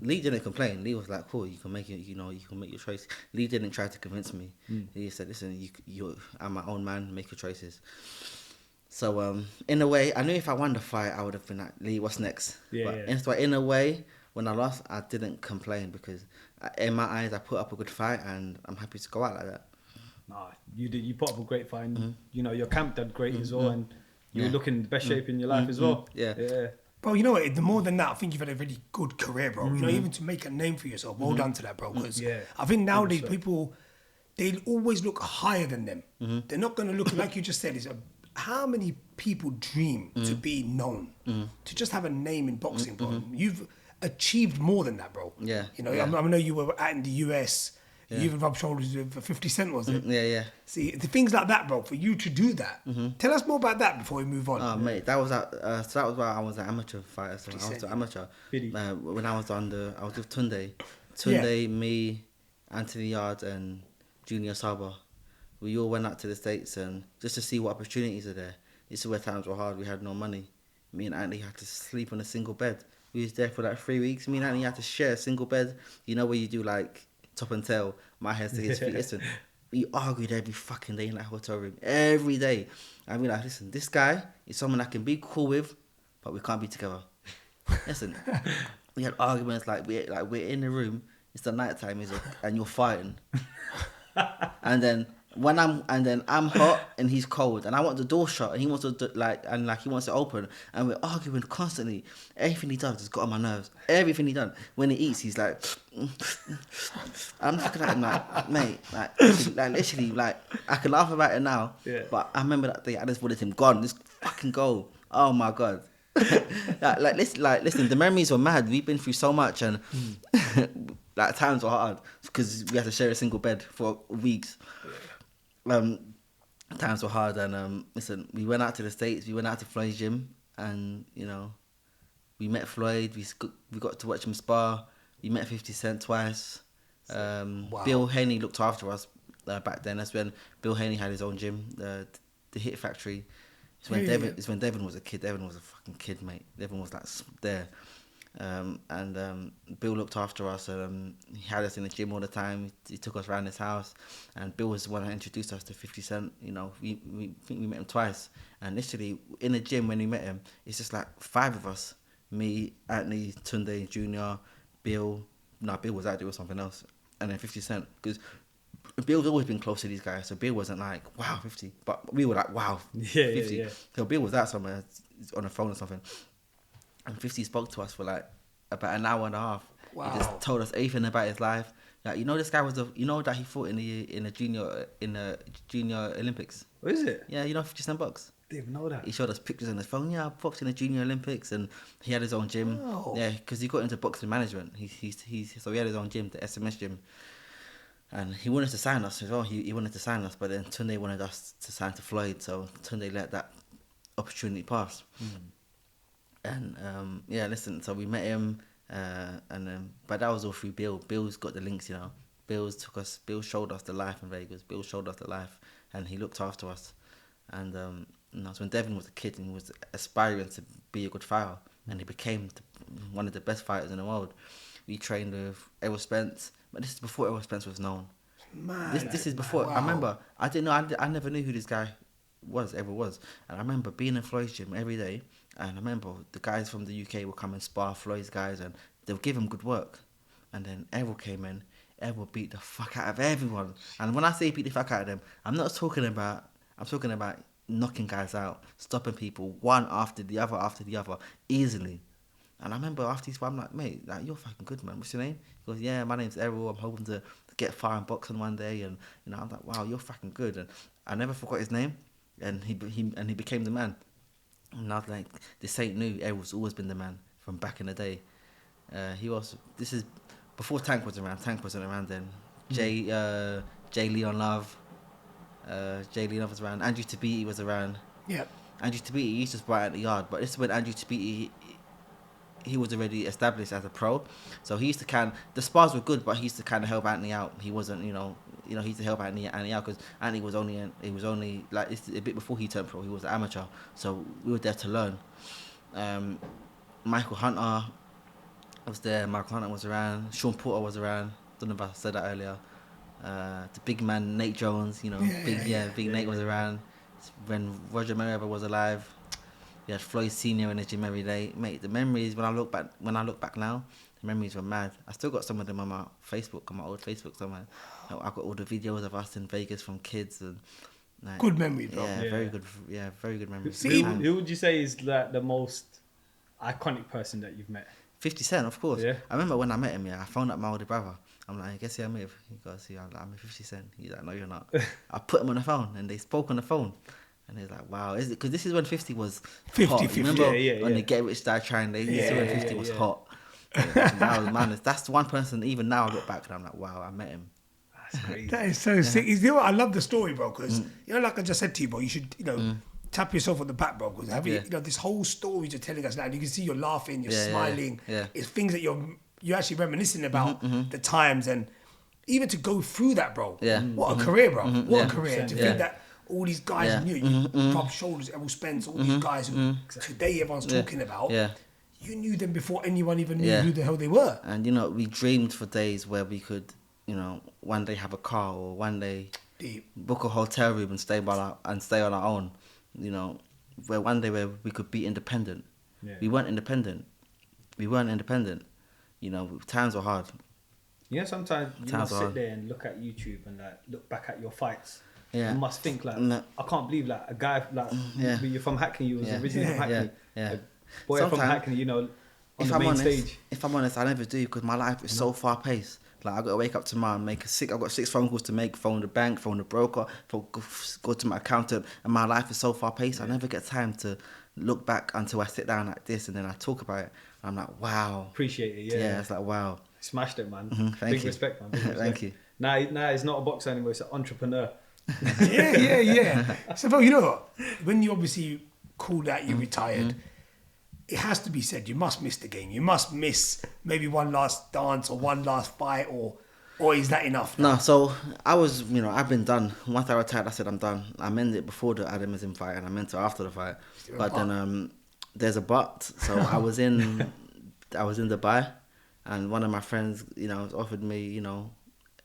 Lee didn't complain. Lee was like, cool, you can make it, you can make your choice. Lee didn't try to convince me. He said, listen, I'm my own man, make your choices. So in a way, I knew if I won the fight, I would have been like, Lee, what's next? But in a way, when I lost, I didn't complain, because in my eyes, I put up a good fight, and I'm happy to go out like that. Nah, you did. You put up a great fight. Your camp did great as well, and you were looking in the best shape in your life as well. Yeah. Bro, you know what? The more than that, I think you've had a really good career, bro. Even to make a name for yourself, well done to that, bro. Because I think nowadays people, they always look higher than them. They're not going to look, like you just said, how many people dream to be known, to just have a name in boxing, bro. You've achieved more than that, bro. Yeah. I know you were out in the US. You even rubbed shoulders with 50 Cent, was it? Yeah. See, the things like that, bro, for you to do that. Tell us more about that before we move on. Oh, mate, that was why I was an amateur fighter. So I was an amateur. When I was with Tunde, me, Anthony Yard, and Junior Saba. We all went out to the States and just to see what opportunities are there. This is where times were hard. We had no money. Me and Anthony had to sleep on a single bed. We was there for like 3 weeks. Me and Anthony had to share a single bed. You know where you do like top and tail, my head to his feet. Listen, we argued every fucking day in that hotel room, every day. And we're like, listen, this guy is someone I can be cool with, but we can't be together. Listen, we had arguments like we're in the room, it's the night time, and you're fighting, and then I'm hot and he's cold, and I want the door shut, and he wants to he wants it open, and we're arguing constantly. Everything he does has got on my nerves. Everything he done. When he eats, he's like, I'm looking at him like, mate, literally, I can laugh about it now, but I remember that day I just wanted him gone. Just fucking go. Oh my god. Listen, the memories were mad. We've been through so much, and times were hard because we had to share a single bed for weeks. times were hard, and listen, we went out to the States. We went out to Floyd's gym, and we met Floyd. We got to watch him spar. We met 50 Cent twice. Wow. Bill Haney looked after us back then. That's when Bill Haney had his own gym, the Hit Factory. It's when Devin was a kid. Devin was a fucking kid, mate. Devin was like there. And Bill looked after us. He had us in the gym all the time. He took us around his house, and Bill was the one that introduced us to 50 Cent. We think we met him twice. And literally in the gym when we met him, it's just like 5 of us: me, Anthony, Tunde Jr., Bill. No, Bill was out there with something else, and then 50 Cent, because Bill's always been close to these guys, so Bill wasn't like, wow, 50, but we were like, wow, 50. Yeah. So Bill was out somewhere on the phone or something, and 50 spoke to us for like about an hour and a half. Wow. He just told us everything about his life. Like, this guy was that he fought in the junior Olympics. What is it? Yeah, 50 Cent box. Didn't know that. He showed us pictures on his phone. Yeah, I boxed in the Junior Olympics, and he had his own gym. Wow. Yeah, because he got into boxing management. So he had his own gym, the SMS gym, and he wanted to sign us as well. He wanted to sign us, but then Tunde wanted us to sign to Floyd, so Tunde let that opportunity pass. And listen, so we met him, but that was all through Bill. Bill's got the links, Bill showed us the life in Vegas. Bill showed us the life, and he looked after us. And so when Devin was a kid and he was aspiring to be a good fighter, and he became one of the best fighters in the world. We trained with Errol Spence, but this is before Errol Spence was known. Man, This is before. wow. I remember, I didn't know, I never knew who this guy ever was. And I remember being in Floyd's gym every day, and I remember the guys from the UK would come and spar Floyd's guys, and they would give him good work. And then Errol came in, Errol beat the fuck out of everyone. And when I say beat the fuck out of them, I'm talking about knocking guys out, stopping people one after the other, easily. And I remember after this, I'm like, mate, like, you're fucking good, man. What's your name? He goes, yeah, my name's Errol. I'm hoping to get far in boxing one day. And I'm like, wow, you're fucking good. And I never forgot his name. And he became the man. And I was like, this ain't new. Errol's always been the man from back in the day. This is before Tank was around. Tank wasn't around then. Jay Leon Love. Jay Leon Love was around. Andrew Tabiti was around. Yep. Andrew Tabiti used to fight at the yard, but this is when Andrew Tabiti, he was already established as a pro, so he used to the spars were good, but he used to kind of help Anthony out. He wasn't, he used to help Anthony out because Anthony was only like, it's a bit before he turned pro. He was an amateur, so we were there to learn. Michael Hunter was there. Michael Hunter was around. Sean Porter was around. Don't know if I said that earlier. The big man Nate Jones, Big Nate was around when Roger Mayweather was alive. You had Floyd Senior in the gym every day. Mate, the memories, when I look back now, the memories were mad. I still got some of them on my Facebook, on my old Facebook somewhere. I got all the videos of us in Vegas from kids and like, Good memories, bro. Yeah, very good. Yeah, very good memories. Who would you say is like the most iconic person that you've met? 50 Cent, of course. Yeah. I remember when I met him, I phoned up my older brother. I'm like, guess who I'm with? He goes, yeah, I'm with 50 Cent. He's like, no, you're not. I put him on the phone, and they spoke on the phone. And he's like, wow, is it? Because this is when 50 was 50, hot. 50. Remember Yeah. when the Get Rich Die Trying days? This is when 50 was hot. That was madness. That's the one person, even now I look back and I'm like, wow, I met him. That's crazy. That is so sick. You know what? I love the story, bro, because, like I just said to you, bro, you should, tap yourself on the back, bro, because this whole story you're telling us now, and you can see you're laughing, you're smiling. Yeah. It's things that you're actually reminiscing about the times, and even to go through that, bro. Yeah. What a career, bro. What a career. To Yeah. think that all these guys knew you, Rob Shoulders, Errol Spence, all these guys who today everyone's talking about. Yeah. You knew them before anyone even knew Yeah. who the hell they were. And, we dreamed for days where we could, one day have a car or one day Deep. book a hotel room and stay on our own, where one day where we could be independent. Yeah. We weren't independent. Times were hard. Sometimes you Sounds must sit hard. there and look at YouTube and like look back at your fights. Yeah. You must think like, No. I can't believe like a guy like you're from Hackney. You was Yeah. originally from Hackney. Yeah. A boy from Sometimes, Hackney, on the main stage. If I'm honest, I never do because my life is so far paced. Like I got to wake up tomorrow and I've got 6 phone calls to make, phone the bank, phone the broker, go to my accountant, and my life is so far paced. I never get time to look back until I sit down like this and then I talk about it. And I'm like, wow. Appreciate it, yeah. Yeah, it's like, wow. Smashed it, man. Thank Big you. respect, man. Big respect. Thank you. Now he's not a boxer anymore. He's an entrepreneur. Yeah. So, bro, you know what? When you obviously called out you retired, it has to be said, you must miss the game. You must miss maybe one last dance or one last fight, or is that enough now? No, so I was, I've been done. Once I retired, I said I'm done. I meant it before the Adam is in fight, and I meant it after the fight. But then there's a but. So I was in Dubai, and one of my friends, offered me,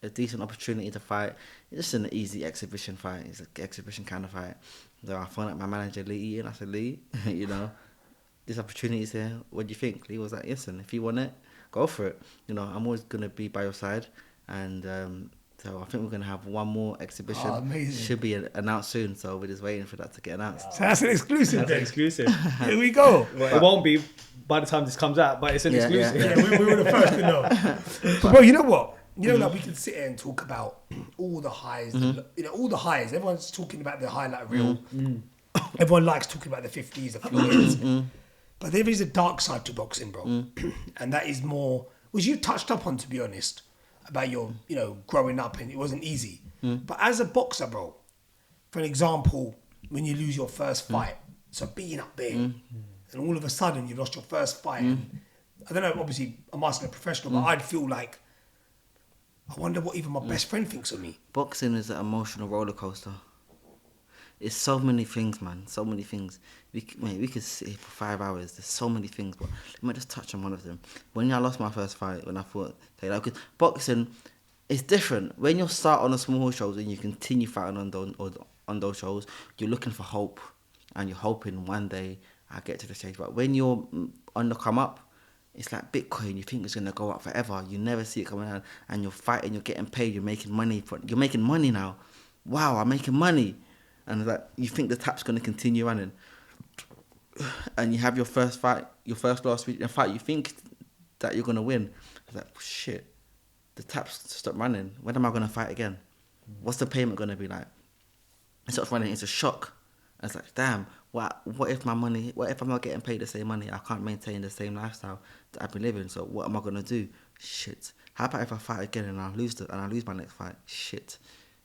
a decent opportunity to fight. It's just an easy exhibition fight. It's an exhibition kind of fight. So I phoned up my manager Lee, and I said, Lee, this opportunity is here. What do you think? Lee was like, listen, if you want it, go for it. I'm always gonna be by your side. And so I think we're going to have one more exhibition. Oh, amazing. Should be announced soon, so we're just waiting for that to get announced. So that's an exclusive. That's exclusive. Here we go. Well, it won't be by the time this comes out, but it's an exclusive. Yeah, we were the first to know. But bro, you know what? Like we can sit here and talk about all the highs, all the highs. Everyone's talking about the highlight reel. Everyone likes talking about the 50s, the Floyds. But there is a dark side to boxing, bro. And that is more, which you touched up on, to be honest, about your, growing up, and it wasn't easy. But as a boxer, bro, for an example, when you lose your first fight, so being up there, and all of a sudden you've lost your first fight, and I don't know, obviously I'm asking a professional, but I'd feel like, I wonder what even my best friend thinks of me. Boxing is an emotional roller coaster. It's so many things, man. So many things. We could sit here for 5 hours. There's so many things, but let me just touch on one of them. When I lost my first fight, when I thought, because boxing is different. When you start on the small shows and you continue fighting on those shows, you're looking for hope, and you're hoping one day I get to the stage. But when you're on the come up, it's like Bitcoin. You think it's gonna go up forever. You never see it coming down, and you're fighting. You're getting paid. You're making money. You're making money now. Wow, I'm making money. And like you think the tap's gonna continue running, and you have your first fight, your first last fight. You think that you're gonna win. It's like shit, the tap's stopped running. When am I gonna fight again? What's the payment gonna be like? It starts running. It's a shock. And it's like damn. What if my money? What if I'm not getting paid the same money? I can't maintain the same lifestyle that I've been living. So what am I gonna do? Shit. How about if I fight again and I lose my next fight? Shit.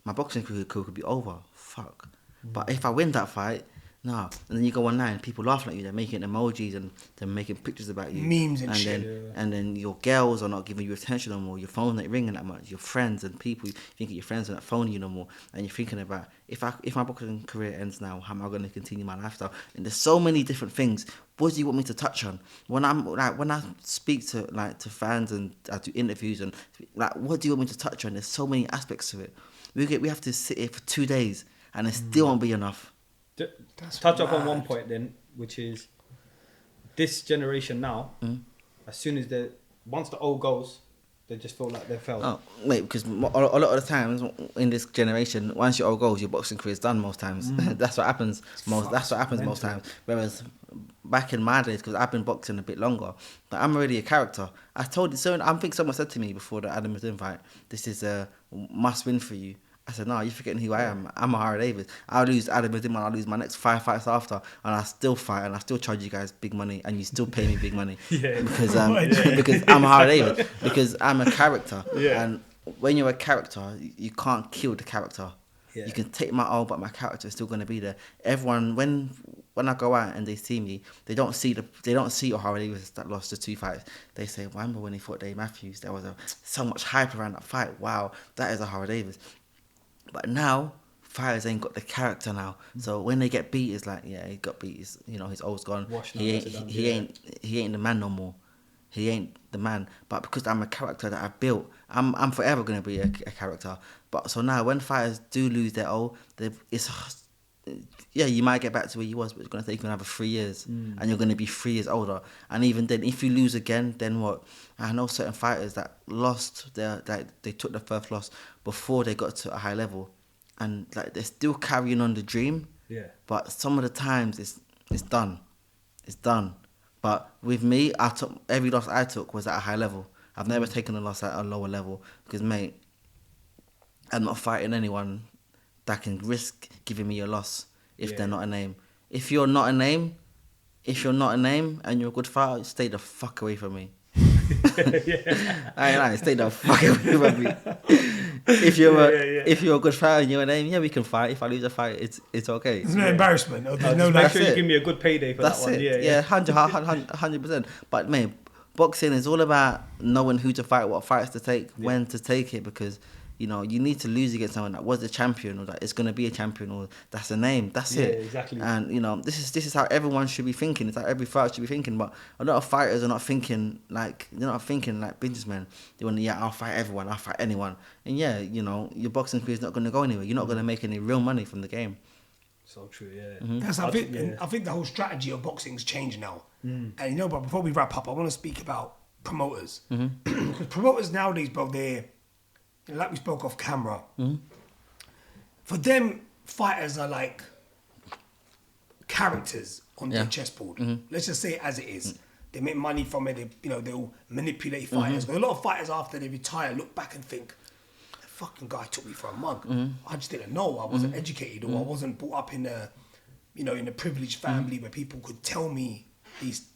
My boxing career could be over. Fuck. But if I win that fight, no. And then you go online, people laughing at you. They're making emojis and they're making pictures about you. Memes and shit. And then your girls are not giving you attention no more. Your phone's not ringing that much. Your friends and people, you think your friends are not phoning you no more. And you're thinking about, if my boxing career ends now, how am I going to continue my lifestyle? And there's so many different things. What do you want me to touch on? When I speak to fans and I do interviews and what do you want me to touch on? There's so many aspects to it. We have to sit here for 2 days. And it still won't be enough. Touch up on one point then, which is this generation now, as soon as once the old goes, they just feel like they've failed. Oh, mate, because a lot of the times in this generation, once your old goes, your boxing career is done most times. That's what happens most times. Whereas back in my days, because I've been boxing a bit longer, but I'm already a character. I think someone said to me before the Adam was in fight, this is a must win for you. I said, no, you're forgetting who I am. I'm Ohara Davies. I'll lose Adam and I'll lose my next 5 fights after, and I still fight, and I still charge you guys big money, and you still pay me big money. Because I'm Ohara Davies. Because I'm a character. Yeah. And when you're a character, you can't kill the character. Yeah. You can take my old, but my character is still going to be there. Everyone, when I go out and they see me, they don't see Ohara Davies that lost the 2 fights. They say, well, I remember when he fought Dave Matthews, there was so much hype around that fight. Wow, that is Ohara Davies. But now, fighters ain't got the character now. So when they get beat, it's like, yeah, he got beat. His old's gone. He ain't the man no more. He ain't the man. But because I'm a character that I've built, I'm forever gonna be a character. But so now, when fighters do lose their old, you might get back to where you was, but it's gonna take you another 3 years, and you're gonna be 3 years older. And even then, if you lose again, then what? I know certain fighters that lost they took the first loss before they got to a high level, and they're still carrying on the dream. Yeah. But some of the times it's done. It's done. But with me, every loss I took was at a high level. I've never taken a loss at a lower level because, mate, I'm not fighting anyone that can risk giving me a loss if they're not a name. If you're not a name and you're a good fighter, stay the fuck away from me. I ain't lying, stay the fuck away from me. if you're a good fighter and you're a name, we can fight. If I lose a fight, it's okay. There's no embarrassment. Or there's no make like. sure you give me a good payday for That's that one. it. Yeah. 100%. But mate, boxing is all about knowing who to fight, what fights to take, when to take it, because you need to lose against someone that was a champion, or that is going to be a champion, or that's a name. That's it. Yeah, exactly. And this is how everyone should be thinking. It's how every fighter should be thinking. But a lot of fighters are not thinking like businessmen. They want I'll fight everyone, I'll fight anyone. And your boxing career is not going to go anywhere. You're not going to make any real money from the game. So true, yeah. Mm-hmm. I think the whole strategy of boxing's changed now. And but before we wrap up, I want to speak about promoters. Because promoters nowadays, bro, they're like we spoke off camera. For them, fighters are like characters on their chessboard. Let's just say it as it is. They make money from it. They'll manipulate fighters. But a lot of fighters, after they retire, look back and think, "That fucking guy took me for a mug. I just didn't know. I wasn't educated, or I wasn't brought up in a, in a privileged family where people could tell me these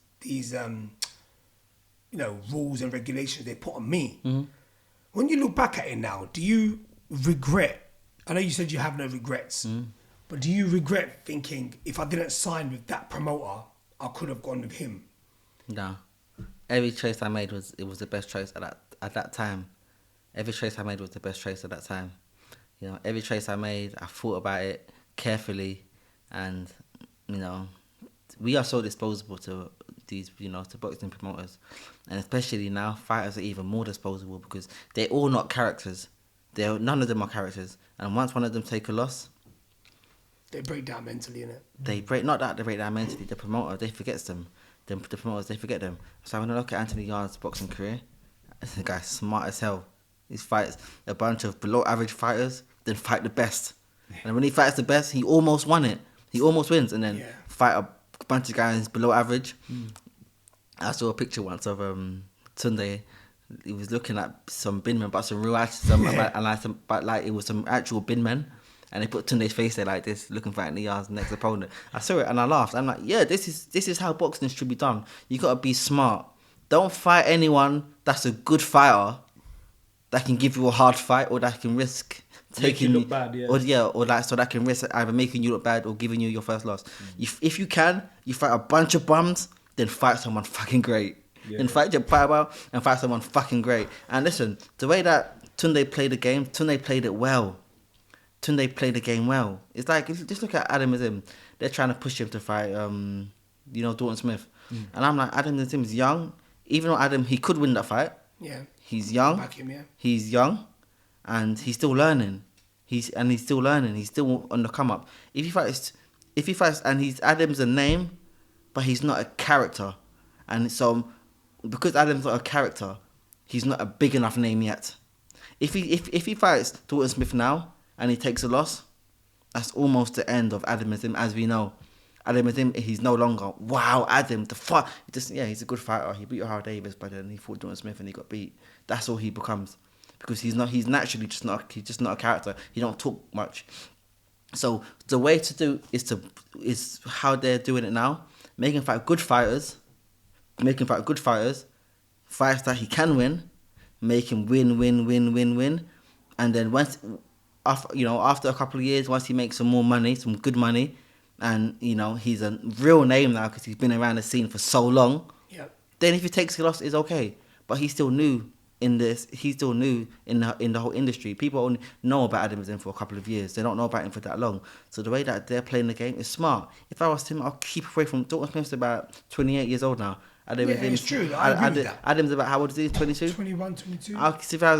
rules and regulations they put on me." When you look back at it now, do you regret? I know you said you have no regrets, but do you regret thinking, if I didn't sign with that promoter, I could have gone with him? No. Every choice I made was the best choice at that time. Every choice I made was the best choice at that time. Every choice I made, I thought about it carefully, and we are so disposable to these, to boxing promoters, and especially now, fighters are even more disposable because they're all not characters. None of them are characters, and once one of them take a loss, they break down mentally, innit? They break down mentally. The promoter, they forgets them. The promoters, they forget them. So when I look at Anthony Yarde's boxing career, the guy's smart as hell. He fights a bunch of below average fighters, then fight the best, and when he fights the best, he almost won it. He almost wins, and then fight a bunch of guys below average. I saw a picture once of Tunde. He was looking at some binmen, but some real it was some actual binmen, and they put Tunde's face there like this, looking for Anthony Yarde's next opponent. I saw it and I laughed. I'm like, this is how boxing should be done. You gotta be smart. Don't fight anyone that's a good fighter that can give you a hard fight, or that can risk taking you look bad, so that can risk either making you look bad or giving you your first loss. If you can, you fight a bunch of bums, then fight someone fucking great. Then fight your fighter and fight someone fucking great. And listen, the way that Tunde played the game, Tunde played it well. Tunde played the game well. It's like, just look at Adam Azim. They're trying to push him to fight, Dalton Smith. And I'm like, Adam Azim is young. Even though Adam, he could win that fight. Yeah. He's young. Back him, yeah. He's young, and he's still learning. He's still learning. He's still on the come up. If he fights, and Adam's a name, but he's not a character, and so because Adam's not a character, he's not a big enough name yet. If he fights Dalton Smith now and he takes a loss, that's almost the end of Adam Azim as we know. Adam Azim, he's no longer Adam the fuck. He's a good fighter. He beat Ohara Davies, but then he fought Dalton Smith and he got beat. That's all he becomes, because he's naturally just not a character. He don't talk much. So the way to do is how they're doing it now, making fight good fighters, fights that he can win, make him win, and then after a couple of years, once he makes some more money, some good money, and he's a real name now because he's been around the scene for so long. Yeah. Then if he takes a loss, it's okay. But he's still new in this. He's still new in the whole industry. People only know about Adam Azim for a couple of years. They don't know about him for that long. So the way that they're playing the game is smart. If I was him, I'll keep away from Dalton Smith's about 28 years old now. It's true. I agree with that. Adam's about, how old is he? 22? 21, 22. I'll keep out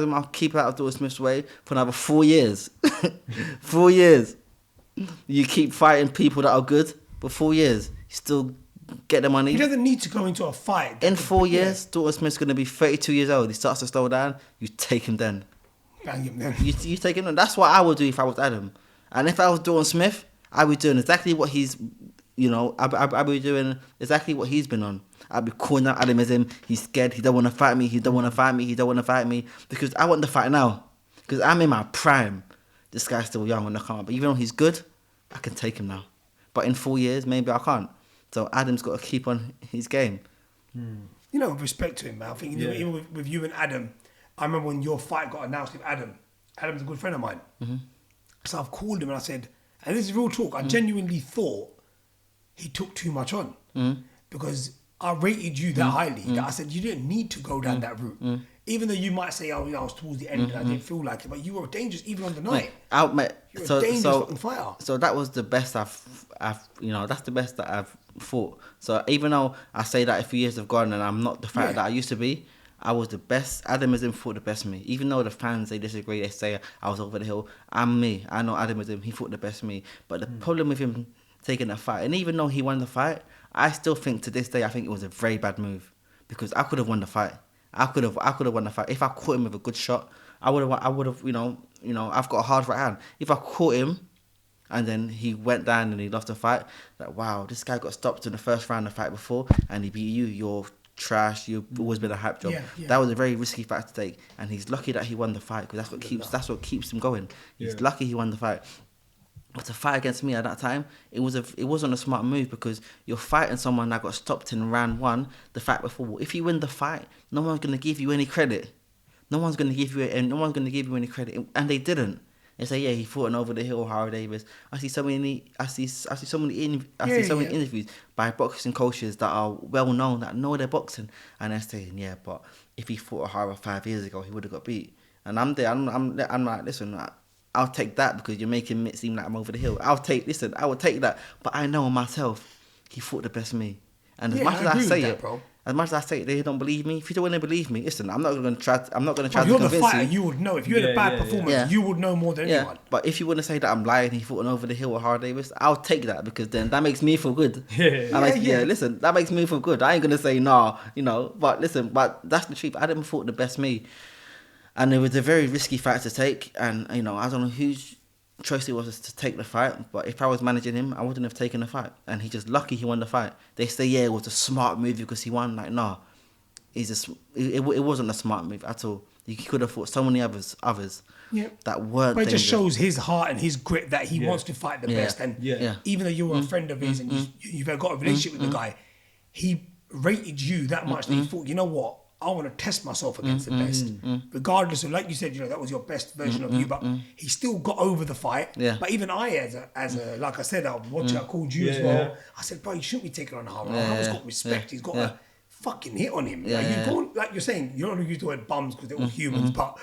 of Dalton Smith's way for another 4 years. 4 years. You keep fighting people that are good, but 4 years, you still get the money. He doesn't need to go into a fight. In 4 years, Dalton Smith's going to be 32 years old. He starts to slow down. You take him then. Bang him then. You take him then. That's what I would do if I was Adam. And if I was Dalton Smith, I would be doing exactly what he's, I'd be doing exactly what he's been on. I'd be calling out Adam Azim. He's scared. He don't want to fight me. Because I want the fight now. Because I'm in my prime. This guy's still young when I come up. But even though he's good, I can take him now. But in 4 years, maybe I can't. So Adam's got to keep on his game. Respect to him, man. I think even with you and Adam, I remember when your fight got announced with Adam, Adam's a good friend of mine. So I've called him and I said, and this is real talk, I genuinely thought he took too much on. Because I rated you that highly that I said, you didn't need to go down that route. Even though you might say, oh, I was towards the end and I didn't feel like it, but you were dangerous even on the night. You're a dangerous fucking fighter. So that was the best I've that's the best that I've fought. So even though I say that a few years have gone and I'm not the fighter that I used to be, I was the best. Adam Azim fought the best me. Even though the fans, they disagree, they say I was over the hill. I'm me. I know Adam Azim, he fought the best me. But the problem with him taking the fight, and even though he won the fight, I still think to this day, I think it was a very bad move. Because I could have won the fight. I could have won the fight. If I caught him with a good shot, I would have, I've got a hard right hand. If I caught him and then he went down and he lost the fight, like, wow, this guy got stopped in the first round of the fight before and he beat you, you're trash, you've always been a hype job. That was a very risky fight to take, and he's lucky that he won the fight, because that's what keeps him going. He's lucky he won the fight. But to fight against me at that time, it wasn't a smart move, because you're fighting someone that got stopped in round 1 the fight before. If you win the fight, no one's gonna give you any credit. No one's gonna give you any credit, and they didn't. They say, yeah, he fought an over the hill Ohara Davies. I see so many interviews by boxing coaches that are well known, that know their boxing, and they're saying, yeah, but if he fought Ohara 5 years ago, he would have got beat. And I'm there. I'm like, listen, I'll take that, because you're making it seem like I'm over the hill. I would take that. But I know myself, he fought the best me. And as much as I say it, bro. As much as I say it, they don't believe me. If you don't want to believe me, listen, I'm not going to try to convince you. You're the fighter, you would know. If you had a bad performance, you would know more than anyone. But if you want to say that I'm lying, he fought an over the hill with Ohara Davies, I'll take that, because then that makes me feel good. Listen, that makes me feel good. I ain't going to say nah, but listen, but that's the truth. I didn't fought the best me. And it was a very risky fight to take, and I don't know whose choice it was to take the fight, but if I was managing him, I wouldn't have taken the fight. And he's just lucky he won the fight. They say, yeah, it was a smart move because he won. Like, nah, it wasn't a smart move at all. He could have fought so many others that weren't. But it just shows his heart and his grit that he wants to fight the best. And even though you're a friend of his and you've got a relationship with the guy, he rated you that much that he thought, you know what? I want to test myself against the best. Regardless of, like you said, that was your best version of you, but he still got over the fight. But even I, as a like I said, I watched it, I called you as well. I said, bro, you shouldn't be taking on Ohara. Ohara's got respect. He's got a fucking hit on him. Like you're saying, you don't want to use the word bums because they're all humans, but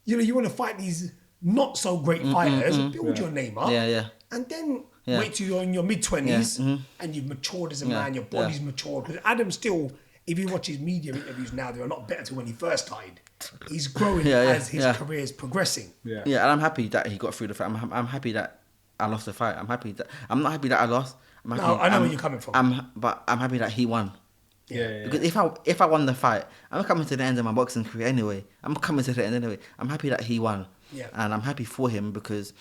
you want to fight these not so great fighters, build your name up, and then wait till you're in your mid-20s and you've matured as a man, your body's matured. Because Adam still, if you watch his media interviews now, they're a lot better to when he first started. He's growing as his career is progressing. And I'm happy that he got through the fight. I'm happy that I lost the fight. I'm not happy that I lost. I know where you're coming from. But I'm happy that he won. Because if I won the fight, I'm coming to the end of my boxing career anyway. I'm happy that he won. And I'm happy for him, because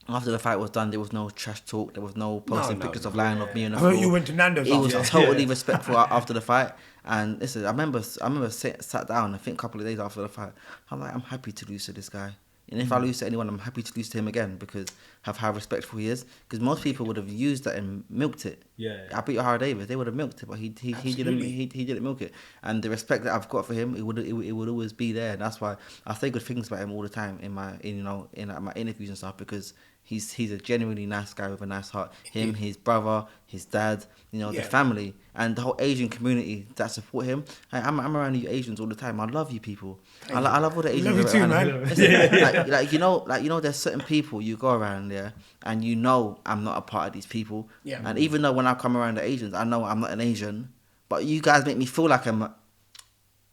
after the fight was done, there was no trash talk. There was no posting pictures of lying of me on the floor. You went to Nando's. He was totally respectful after the fight. And listen, I remember sat down, I think a couple of days after the fight. I'm like, I'm happy to lose to this guy. And if I lose to anyone, I'm happy to lose to him again, because of how respectful he is. Because most people would have used that and milked it. I beat Ohara Davies, they would have milked it, but he didn't milk it. And the respect that I've got for him, it would always be there. And that's why I say good things about him all the time in my interviews and stuff, because he's a genuinely nice guy with a nice heart. Him, his brother, his dad, the family, and the whole Asian community that support him. I'm around you Asians all the time. I love you people. I love all the Asians. Love you too, man. There's certain people you go around there, and I'm not a part of these people. And even though when I come around the Asians, I know I'm not an Asian, but you guys make me feel like I'm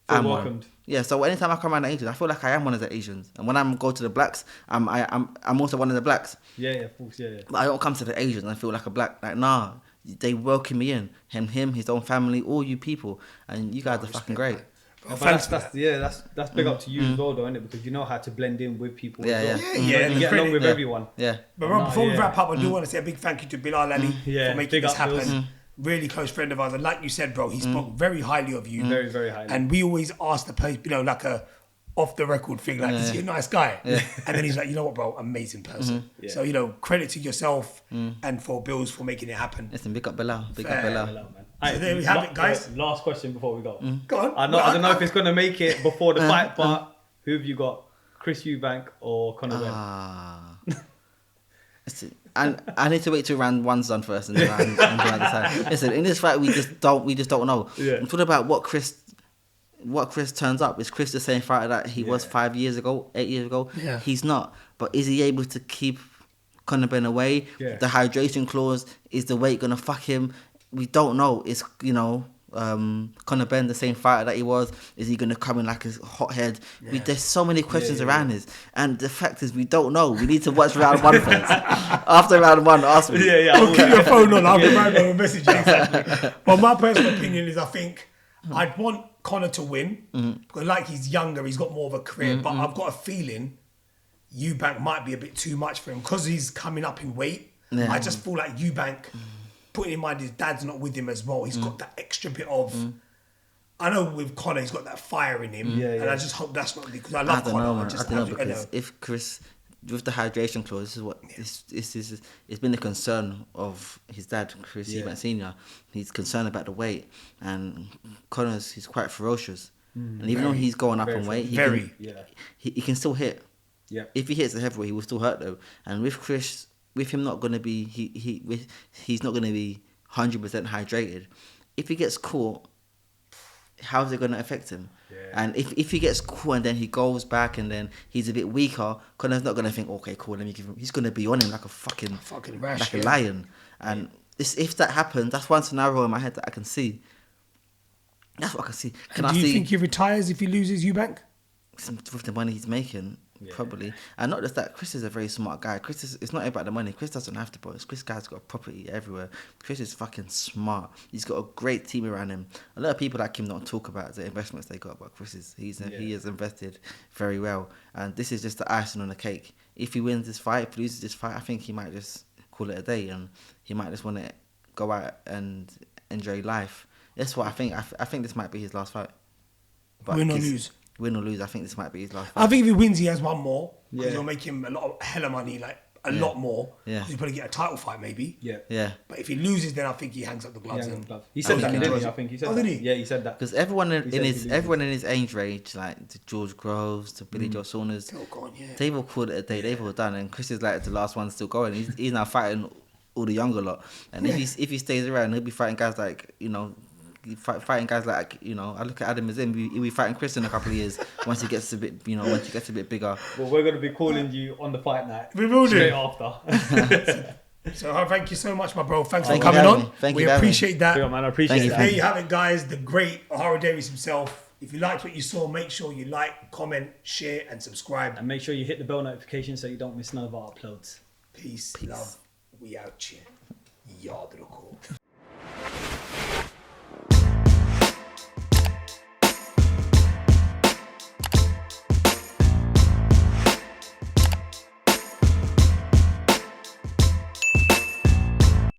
welcomed. Yeah, so anytime I come around the Asians, I feel like I am one of the Asians. And when I go to the blacks, I'm also one of the blacks. Of course, But I don't come to the Asians and I feel like a black. Like, nah, they welcome me in. Him, his own family, all you people. And you guys are fucking great. That's big up to you as well, though, isn't it? Because you know how to blend in with people. You get along with everyone. But before we wrap up, I do want to say a big thank you to Bilal Ali for making this happen. Really close friend of ours, and like you said, bro, he spoke very highly of you. Very, very highly. And we always ask the person, like a off the record thing, like, is he a nice guy? And then he's like, you know what, bro, amazing person. So, credit to yourself and for Bills for making it happen. Listen, big up Bilal. Big up Bilal. So there we have it, guys. Last question before we go. Go on. I don't know if it's going to make it before the fight, but who have you got Chris Eubank or Conor Benn? And I need to wait till round one's done first and then round decide. Listen, in this fight we just don't know. Yeah. I'm talking about what Chris turns up. Is Chris the same fighter that he was 5 years ago, 8 years ago? Yeah. He's not. But is he able to keep Conor Benn away? Yeah. The hydration clause, is the weight gonna fuck him? We don't know. It's Conor Benn the same fighter that he was? Is he gonna come in like a hothead? There's so many questions around this, and the fact is we don't know. We need to watch round one first. After round one, ask me. I'll keep your phone on. I'll remind you of a message. But my personal opinion is, I think I'd want Conor to win because, like, he's younger, he's got more of a career. But I've got a feeling Eubank might be a bit too much for him because he's coming up in weight. Yeah. I just feel like Eubank, putting in mind his dad's not with him as well, he's got that extra bit of. I know with Conor, he's got that fire in him, and I just hope that's not because I love Conor. I don't know because if Chris, with the hydration clause, this is what it's been a concern of his dad, Chris Eubank Senior. He's concerned about the weight, and he's quite ferocious, and even though he's going up in weight, he can still hit. Yeah. If he hits the heavyweight, he will still hurt though. And with Chris, with him not going to be, he's not going to be 100% hydrated. If he gets caught, how's it going to affect him? Yeah. And if he gets caught and then he goes back and then he's a bit weaker, Conor's not going to think, okay, cool, let me give him. He's going to be on him like a fucking rash, like a lion. And if that happens, that's one scenario in my head that I can see. That's what I can see. Do you think he retires if he loses Eubank? With the money he's making. Yeah. Probably. And not just that, Chris is a very smart guy. It's not about the money. Chris doesn't have to, but Chris guy's got a property everywhere. Chris is fucking smart. He's got a great team around him. A lot of people like him don't talk about the investments they got, but he has invested very well. And this is just the icing on the cake. If he wins this fight, if he loses this fight, I think he might just call it a day and he might just want to go out and enjoy life. That's what I think. I think this might be his last fight. But win or lose? Win or lose, I think this might be his last fight. I think if he wins, he has one more. Because he'll make him a lot of hella money, like a lot more. Yeah. He'll probably get a title fight, maybe. Yeah. But if he loses, then I think he hangs up the gloves. He said that, didn't he? I think he said that. Did he? Yeah, he said that. Because everyone in his age range, like to George Groves, to Billy Joe Saunders, they've all called it a day. They've all done, and Chris is like the last one still going. He's now fighting all the younger lot, and if he stays around, he'll be fighting guys like fighting guys like I look at Adam Azim. He'll be fighting Chris in a couple of years once he gets a bit bigger. Well, we're going to be calling you on the fight night. We will do straight after. So thank you so much, my bro. Thanks for coming on. We appreciate that. Yeah, man, I appreciate it. There you have it, guys. The great Ohara Davies himself. If you liked what you saw, make sure you like, comment, share, and subscribe. And make sure you hit the bell notification so you don't miss none of our uploads. Peace. Love. We out here. Y'all